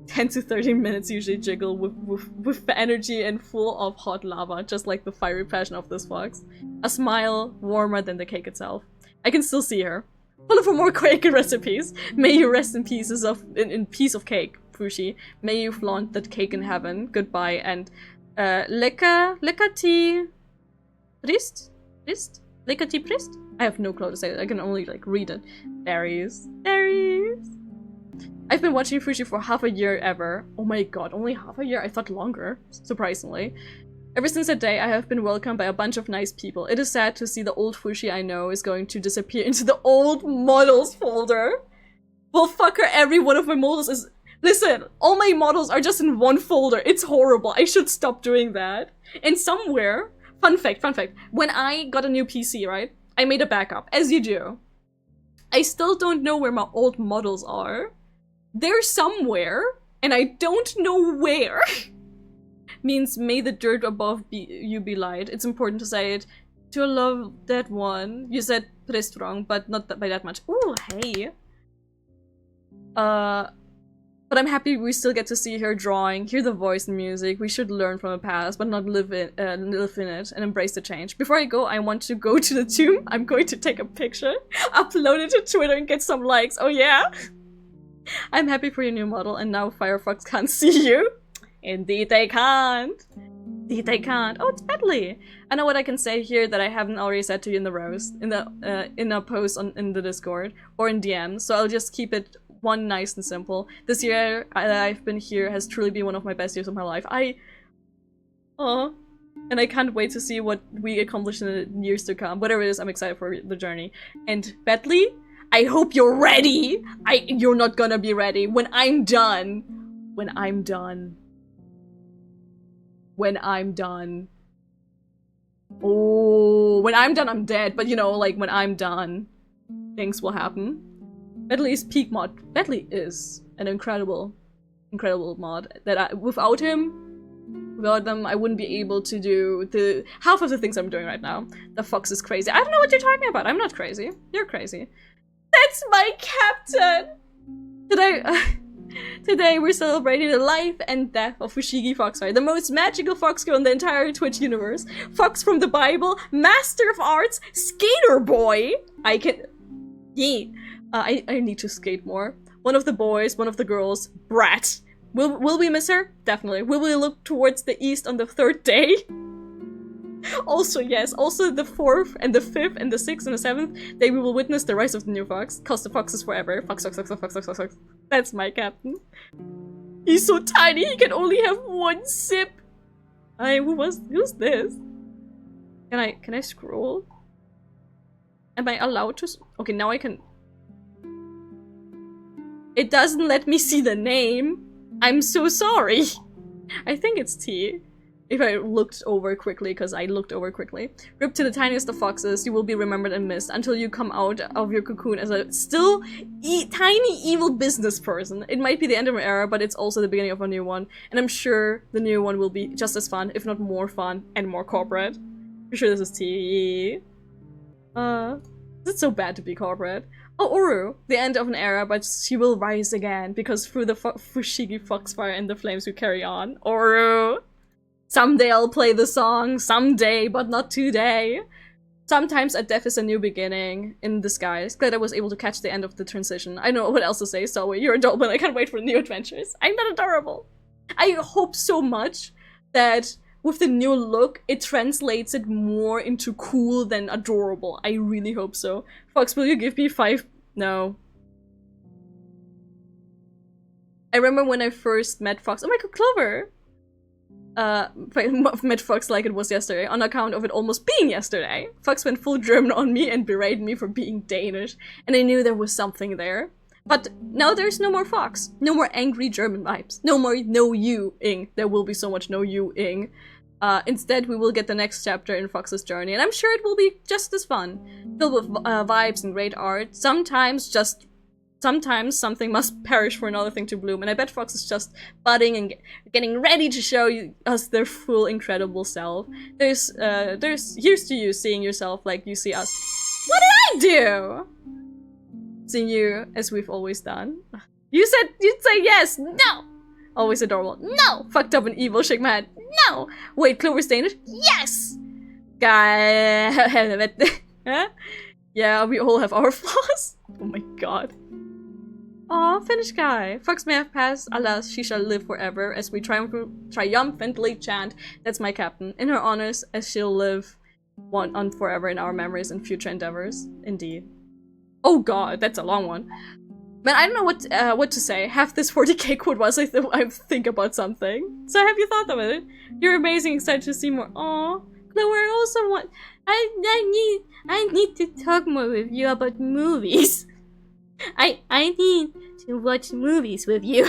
10 to 30 minutes usually jiggle with energy and full of hot lava, just like the fiery passion of this fox. A smile warmer than the cake itself. I can still see her. Follow for more cake recipes. May you rest in pieces in peace of cake, Fushi. May you flaunt that cake in heaven. Goodbye and lecker tea priest? Lecker tea priest? I have no clue to say it. I can only like read it. Berries. I've been watching Fushi for half a year ever. Oh my god, only half a year? I thought longer, surprisingly. Ever since that day, I have been welcomed by a bunch of nice people. It is sad to see the old Fushi I know is going to disappear into the old models folder. Well, fucker, every one of my models is... Listen, all my models are just in one folder. It's horrible. I should stop doing that. And somewhere... Fun fact. When I got a new PC, right? I made a backup, as you do. I still don't know where my old models are. They're somewhere, and I don't know where. Means may the dirt above you be light. It's important to say it. To love that one. You said pressed wrong, but not by that much. Ooh, hey. But I'm happy we still get to see her drawing, hear the voice and music. We should learn from the past, but not live in it and embrace the change. Before I go, I want to go to the tomb. I'm going to take a picture, upload it to Twitter, and get some likes. Oh yeah? I'm happy for your new model, and now Firefox can't see you. Indeed they can't. Indeed they can't. Oh, it's Bentley. I know what I can say here that I haven't already said to you in the roast, in a post in the Discord or in DMs. So I'll just keep it one nice and simple. This year I've been here has truly been one of my best years of my life. And I can't wait to see what we accomplish in the years to come. Whatever it is, I'm excited for the journey. And Bentley, I hope you're ready. You're not gonna be ready when I'm done. When I'm done. Oh, when I'm done, I'm dead. But you know, like when I'm done, things will happen. Bentley is peak mod. Bentley is an incredible mod. Without him, Without them, I wouldn't be able to do the half of the things I'm doing right now. The fox is crazy. I don't know what you're talking about. I'm not crazy. You're crazy. That's my captain! Today we're celebrating the life and death of FushigiFoxfire, the most magical fox girl in the entire Twitch universe. Fox from the Bible, master of arts, skater boy! I need to skate more. One of the boys, one of the girls, brat. Will we miss her? Definitely. Will we look towards the east on the 3rd day? Also, yes. Also, the 4th and the 5th and the 6th and the 7th day we will witness the rise of the new fox. Cause the fox is forever. Fox. That's my captain. He's so tiny, he can only have one sip. Who's this? Can I scroll? Am I allowed to? Okay, now I can. It doesn't let me see the name. I'm so sorry. I think it's T. If I looked over quickly, because I looked over quickly. Rip to the tiniest of foxes, you will be remembered and missed until you come out of your cocoon as a still tiny evil business person. It might be the end of an era, but it's also the beginning of a new one. And I'm sure the new one will be just as fun, if not more fun, and more corporate. I'm sure this is T. It's so bad to be corporate. Oh, Oru, the end of an era, but she will rise again, because through the FushigiFoxfire and the flames we carry on. Oru! Someday I'll play the song, someday, but not today. Sometimes a death is a new beginning in disguise. Glad I was able to catch the end of the transition. I don't know what else to say, so you're adorable and I can't wait for new adventures. I'm not adorable. I hope so much that with the new look, it translates it more into cool than adorable. I really hope so. Fox, will you give me 5? No. I remember when I first met Fox. Oh my god, Clover! Met Fox like it was yesterday, on account of it almost being yesterday. Fox went full German on me and berated me for being Danish, and I knew there was something there. But now there's no more Fox. No more angry German vibes. No more no you-ing. There will be so much no you-ing. Instead, we will get the next chapter in Fox's journey, and I'm sure it will be just as fun. Filled with vibes and great art. Sometimes something must perish for another thing to bloom, and I bet Fox is just budding and getting ready to show us their full incredible self. Here's to you seeing yourself like you see us. What did I do? Seeing you as we've always done. You'd say yes. No. Always adorable. No. Fucked up and evil. Shake my head. No. Wait, Clover's Danish. Yes. Guy. Yeah, we all have our flaws. Oh my god. Aw, Finnish guy. Fox may have passed, alas, she shall live forever, as we triumphantly chant, that's my captain, in her honors, as she'll live on forever in our memories and future endeavors. Indeed. Oh god, that's a long one. Man, I don't know what to say. Half this 40k quote was I think about something. So have you thought of it? You're amazing, excited to see more. Aw, Chloe, I also want. I need to talk more with you about movies. I need to watch movies with you.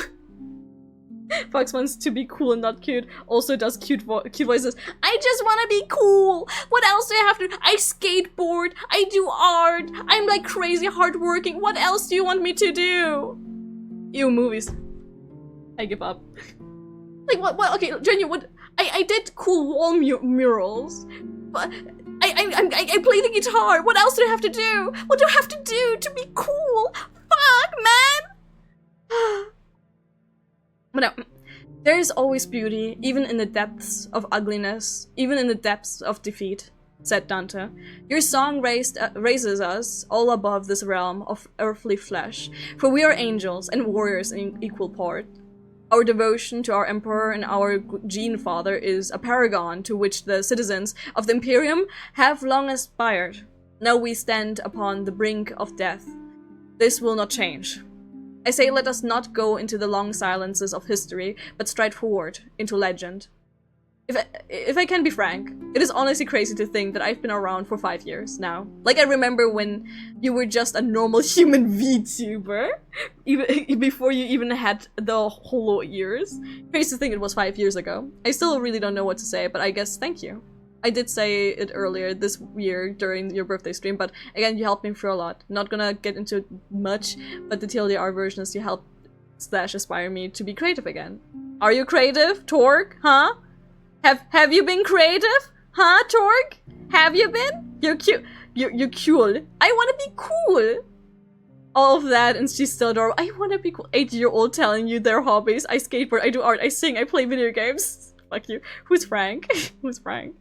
Fox wants to be cool and not cute. Also does cute voices. I just want to be cool. What else do I have to do? I skateboard. I do art. I'm like crazy hardworking. What else do you want me to do? Ew, movies. I give up. Like what? Okay, Jenny, what? I did cool wall murals. But I play the guitar. What else do I have to do? What do I have to do to be cool? Fuck, man! But no, there is always beauty, even in the depths of ugliness, even in the depths of defeat, said Dante. Your song raises us all above this realm of earthly flesh, for we are angels and warriors in equal part. Our devotion to our emperor and our gene father is a paragon to which the citizens of the Imperium have long aspired. Now we stand upon the brink of death. This will not change. I say let us not go into the long silences of history, but stride forward into legend. If I can be frank, it is honestly crazy to think that I've been around for 5 years now. Like, I remember when you were just a normal human VTuber, even before you even had the holo ears. Crazy to think it was 5 years ago. I still really don't know what to say, but I guess thank you. I did say it earlier this year during your birthday stream, but again, you helped me through a lot. Not gonna get into it much, but the TLDR version is you helped / aspire me to be creative again. Are you creative, Torque? Huh? Have you been creative? Huh, Torg? Have you been? You're cute. You're cool. I wanna be cool. All of that, and she's still adorable. I wanna be cool. 8-year-old telling you their hobbies. I skateboard, I do art, I sing, I play video games. Fuck you. Who's Frank? Who's Frank?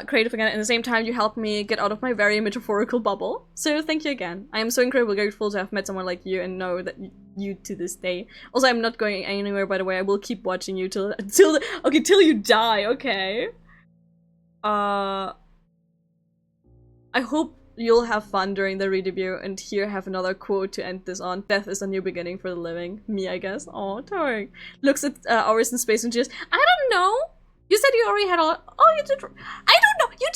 Creative again. At the same time, you helped me get out of my very metaphorical bubble. So thank you again. I am so incredibly grateful to have met someone like you and know that you to this day. Also, I'm not going anywhere, by the way. I will keep watching you till you die. Okay. I hope you'll have fun during the re-debut, and here have another quote to end this on. Death is a new beginning for the living. Me, I guess. Oh, Tarek. Looks at hours in space and just, I don't know. You said you already had all. Oh, you did. I don't know. You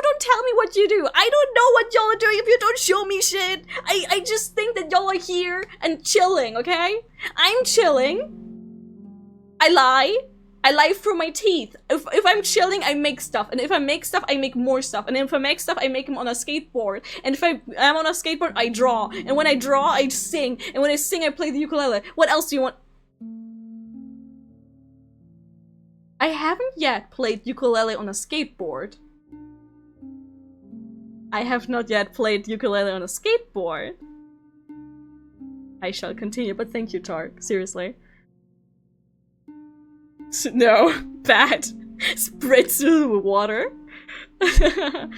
don't tell me what you do. I don't know what y'all are doing if you don't show me shit. I just think that y'all are here and chilling, okay? I'm chilling. I lie through my teeth. If I'm chilling, I make stuff. And if I make stuff, I make more stuff. And if I make stuff, I make them on a skateboard. And if I'm on a skateboard, I draw. And when I draw, I sing. And when I sing, I play the ukulele. What else do you want? I haven't yet played ukulele on a skateboard. I have not yet played ukulele on a skateboard. I shall continue, but thank you, Tark. Seriously. No, bad. Spritz through water. I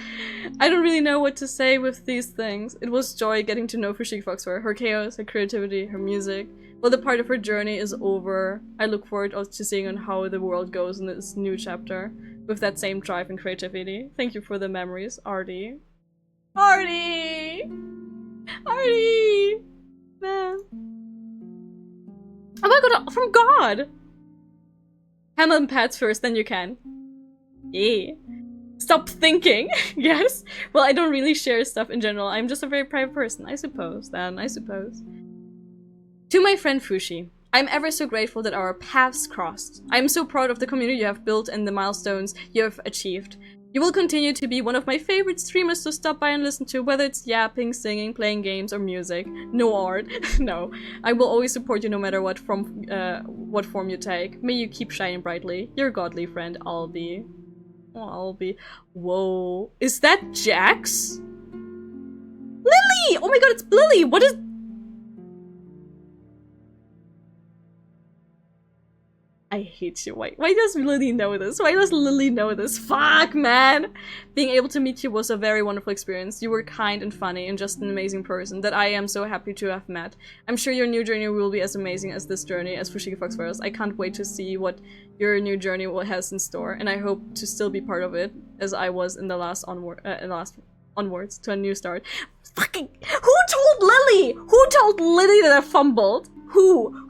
don't really know what to say with these things. It was joy getting to know FushigiFoxfire, her chaos, her creativity, her music. Well, the part of her journey is over. I look forward to seeing on how the world goes in this new chapter with that same drive and creativity. Thank you for the memories, Artie. Artie! Artie! Man. Oh my god, from God! Handle and pets first, then you can. Yeah. Stop thinking. Yes. Well, I don't really share stuff in general. I'm just a very private person, I suppose. Then, I suppose. To my friend Fushi, I'm ever so grateful that our paths crossed. I'm so proud of the community you have built and the milestones you have achieved. You will continue to be one of my favorite streamers to stop by and listen to, whether it's yapping, singing, playing games, or music. No art. No. I will always support you no matter what form you take. May you keep shining brightly. Your godly friend, Albie. Oh, Albie. Whoa. Is that Jax? Lily! Oh my god, it's Lily! What is... I hate you. Why does Lily know this? Why does Lily know this? Fuck, man! Being able to meet you was a very wonderful experience. You were kind and funny and just an amazing person that I am so happy to have met. I'm sure your new journey will be as amazing as this journey as FushigiFoxfire. I can't wait to see what your new journey has in store, and I hope to still be part of it as I was in the last onwards to a new start. Fucking who told Lily? Who told Lily that I fumbled? Who?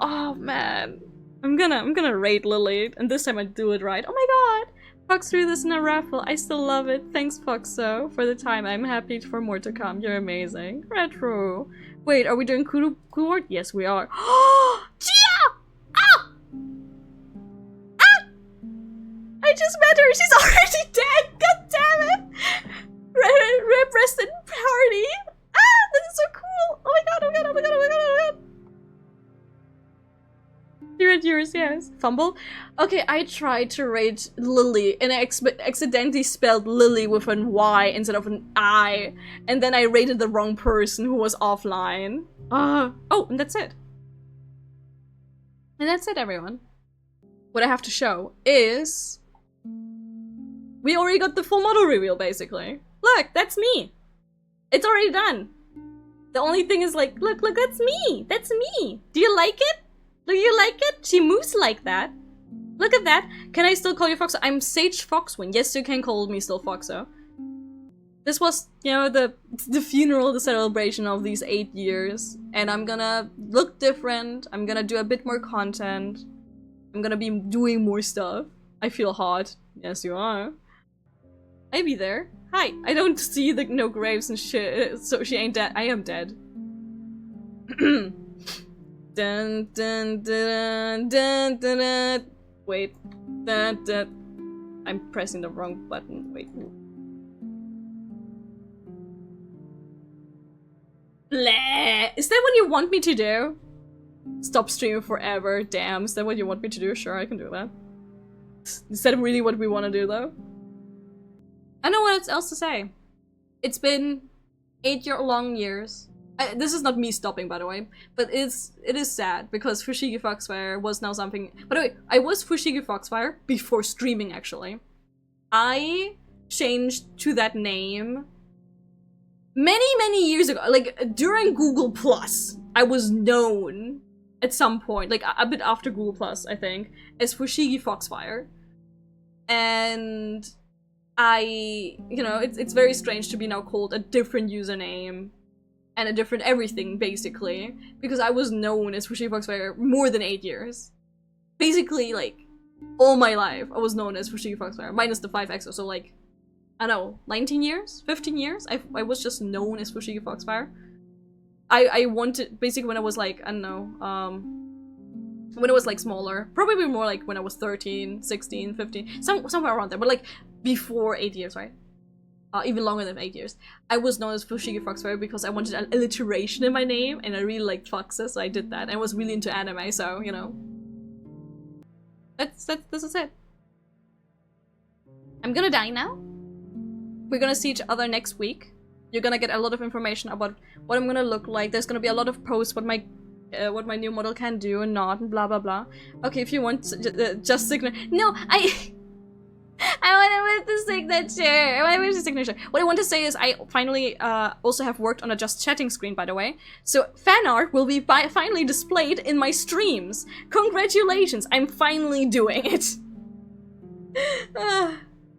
Oh man, I'm gonna rate Lily, and this time I do it right. Oh my god, Fox threw this in a raffle. I still love it. Thanks, Foxo, for the time. I'm happy for more to come. You're amazing. Retro. Wait, are we doing Kudu Ward? Yes, we are. Oh, Gia! Ah! Ah! I just met her. She's already dead. God damn it! Rip rest in party. Ah, this is so cool. Oh my god. Oh my god. Oh my god. Oh my god. Oh my god. You're at yours, yes. Fumble? Okay, I tried to rate Lily and I accidentally spelled Lily with an Y instead of an I. And then I rated the wrong person who was offline. Oh, and that's it. And that's it, everyone. What I have to show is... we already got the full model reveal, basically. Look, that's me. It's already done. The only thing is like, look, that's me. That's me. Do you like it? Do you like it? She moves like that. Look at that. Can I still call you Foxo? I'm SageFoxwynn. Yes, you can call me still Foxo. This was, you know, the funeral, the celebration of these 8 years. And I'm gonna look different. I'm gonna do a bit more content. I'm gonna be doing more stuff. I feel hot. Yes, you are. I be there. Hi. I don't see the no graves and shit, so she ain't dead. I am dead. Dun dun dun dun dun dun. Wait. Dun dun. I'm pressing the wrong button. Wait. Bleh. Is that what you want me to do? stop streaming forever. Damn, is that what you want me to do? Sure, I can do that. Is that really what we want to do, though? I don't know what else to say. It's been 8-long years. This is not me stopping, by the way, but it is sad because FushigiFoxfire was now something. By the way, I was FushigiFoxfire before streaming. Actually, I changed to that name many years ago. Like during Google Plus, I was known at some point, like a bit after Google Plus, I think, as FushigiFoxfire, and you know, it's very strange to be now called a different username and a different everything, basically, because I was known as FushigiFoxfire more than 8 years. Basically, like, all my life, I was known as FushigiFoxfire, minus the 5x, so like, I don't know, 19 years? 15 years? I was just known as FushigiFoxfire. I wanted, basically when I was like, I don't know, when I was like smaller, probably more like when I was 13, 16, 15, somewhere around there, but like before 8 years, right? Even longer than 8 years. I was known as FushigiFoxfire because I wanted an alliteration in my name, and I really liked foxes, so I did that. And I was really into anime, so, you know. This is it. I'm gonna die now. We're gonna see each other next week. You're gonna get a lot of information about what I'm gonna look like. There's gonna be a lot of posts what my new model can do and not, and blah blah blah. Okay, if you want just signature. No, I want to miss the signature. I want to miss the signature. What I want to say is I finally also have worked on a just chatting screen, by the way. So fan art will be finally displayed in my streams. Congratulations, I'm finally doing it.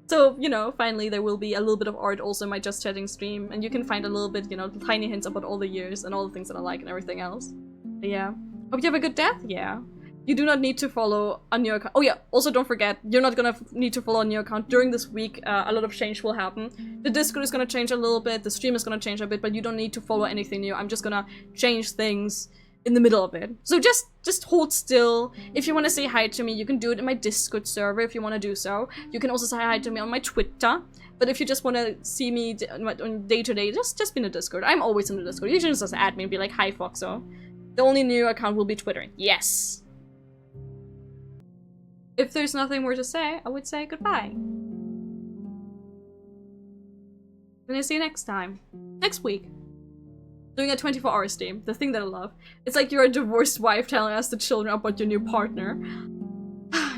So, you know, finally there will be a little bit of art also in my just chatting stream, and you can find a little bit, you know, tiny hints about all the years and all the things that I like and everything else. But yeah. Hope you have a good death. Yeah. You do not need to follow a new account. Oh yeah, also don't forget, you're not gonna need to follow a new account. During this week, a lot of change will happen. The Discord is gonna change a little bit, the stream is gonna change a bit, but you don't need to follow anything new. I'm just gonna change things in the middle of it. So just hold still. If you want to say hi to me, you can do it in my Discord server if you want to do so. You can also say hi to me on my Twitter. But if you just want to see me on day-to-day, just be in the Discord. I'm always in the Discord. You can just add me and be like, hi Foxo. The only new account will be Twitter. Yes! If there's nothing more to say, I would say goodbye. And I'll see you next time. Next week. Doing a 24-hour stream. The thing that I love. It's like you're a divorced wife telling us the children about your new partner.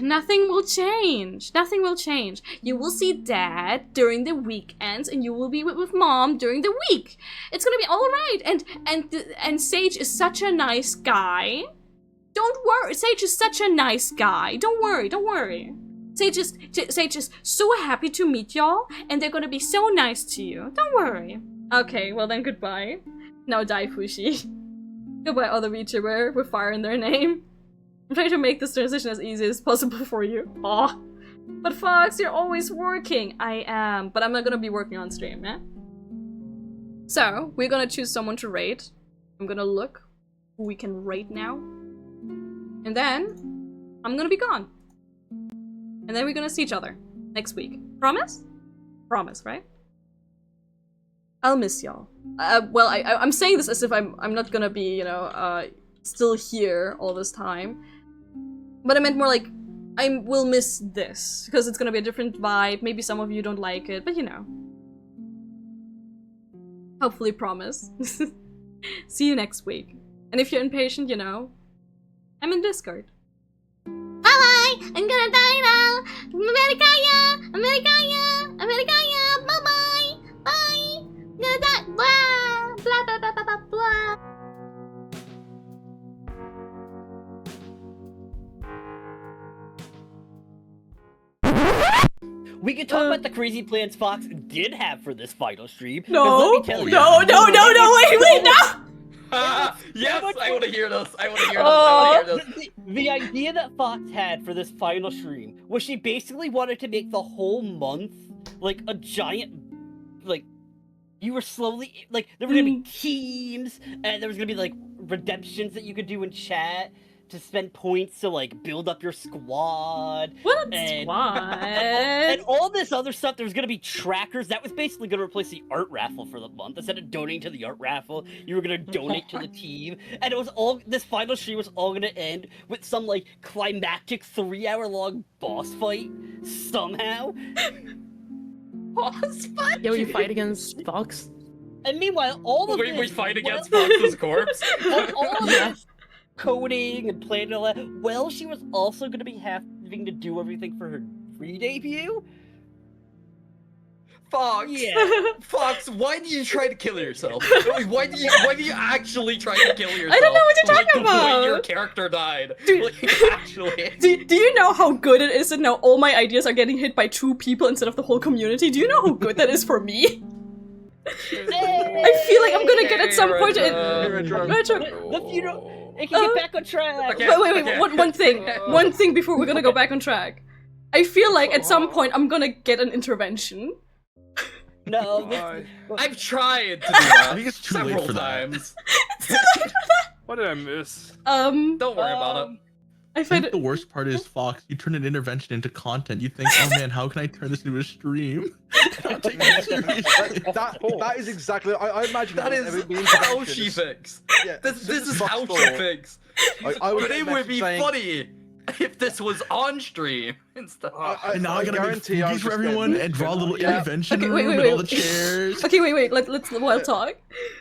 Nothing will change. Nothing will change. You will see dad during the weekends, and you will be with mom during the week. It's gonna be all right. And Sage is such a nice guy. Don't worry. Sage is such a nice guy. Don't worry. Don't worry. Sage is so happy to meet y'all, and they're gonna be so nice to you. Don't worry. Okay, well then goodbye. Now die, Fushi. Goodbye, other VTuber with fire in their name. I'm trying to make this transition as easy as possible for you. Aw. But Fox, you're always working. I am, but I'm not gonna be working on stream, eh? So, we're gonna choose someone to rate. I'm gonna look who we can rate now. And then, I'm gonna be gone. And then we're gonna see each other next week. Promise? Promise, right? I'll miss y'all. Well, I'm saying this as if I'm not gonna be, you know, still here all this time. But I meant more like, I will miss this, because it's gonna be a different vibe. Maybe some of you don't like it, but you know. Hopefully promise. See you next week. And if you're impatient, you know, I'm in Discord. Bye-bye! I'm gonna die now! Americaya! Americaya! Americaya! Bye-bye! Bye! I'm gonna die! Blah! Blah blah blah blah blah blah! We can talk about the crazy plans Fox did have for this final stream. No, let me tell you, no, wait, no! Yes, I want to hear this. I want to hear this. I want to hear this. The idea that Fox had for this final stream was she basically wanted to make the whole month like a giant, like, you were slowly, like, there were gonna be teams, and there was gonna be like redemptions that you could do in chat to spend points to like build up your squad. What and, squad? and all this other stuff. There's gonna be trackers. That was basically gonna replace the art raffle for the month. Instead of donating to the art raffle, you were gonna donate to the team. And it was all this final stream was all gonna end with some like climactic 3-hour-long boss fight somehow. Boss fight? Yeah, we fight against Fox. And meanwhile, all of this... We fight against Fox's corpse? all of this coding and planning and all that, well, she was also going to be having to do everything for her re-debut? Fox! Yeah. Fox, why do you try to kill yourself? Why do you actually try to kill yourself? I don't know what you're talking about! When your character died. Dude, like, actually. Do you know how good it is that now all my ideas are getting hit by 2 people instead of the whole community? Do you know how good that is for me? I feel like I'm gonna get at some point It can get back on track. Okay, wait, one thing before we're gonna go back on track. I feel like at some point I'm gonna get an intervention. No, I've tried to do that. I think it's too late for times. What did I miss? Don't worry about it. I think the worst part is, Fox, you turn an intervention into content. You think, oh man, how can I turn this into a stream? That is exactly. I imagine that is how she thinks. Yeah, this is how she thinks. But it would be funny if this was on stream instead. And now I gotta make foodies for everyone and draw a little intervention room wait, with all the chairs. Okay, wait. Let's talk.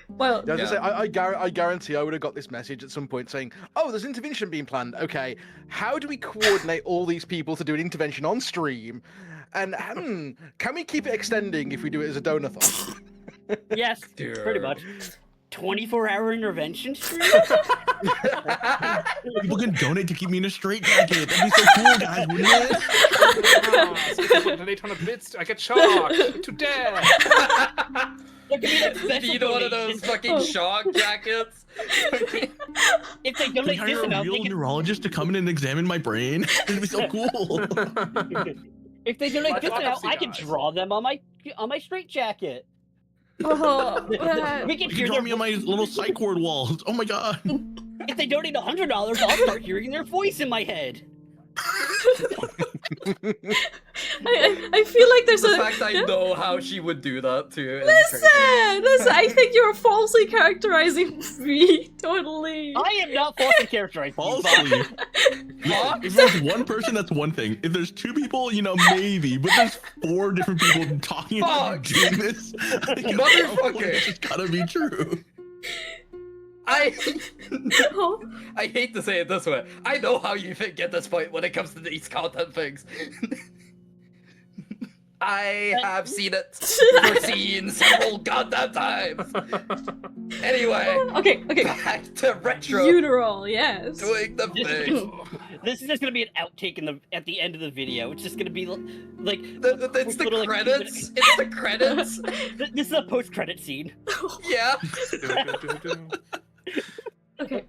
Well, yeah, I guarantee I would have got this message at some point saying, "Oh, there's intervention being planned. Okay, how do we coordinate all these people to do an intervention on stream? And can we keep it extending if we do it as a donathon?" Yes, pretty much. 24-hour intervention stream? People can donate to keep me in a straitjacket. That'd be so cool, guys, wouldn't it? Donate on a bits. I get shocked to death. Need one of those fucking shock jackets. If they donate Can I this hire a amount, real neurologist to come in and examine my brain? It'd be so cool. if they donate this amount, I can draw them on my straitjacket. We can draw me on my little psych ward walls. Oh my god. If they donate $100, I'll start hearing their voice in my head. I feel like there's the fact I know how she would do that too. Listen, I think you're falsely characterizing me. Totally. I am not falsely characterizing. Falsely. If there's one person, that's one thing. If there's 2 people, maybe. But there's 4 different people talking about doing this. Motherfucker, it's gotta be true. I hate to say it this way. I know how you think at this point when it comes to these content things. I have seen it foreseen several goddamn times. Anyway, okay. Back to retro. Funeral, yes. Doing the thing. This is just gonna be an outtake at the end of the video. It's just gonna be like it's the credits. It's the credits. This is a post-credit scene. Yeah. Okay.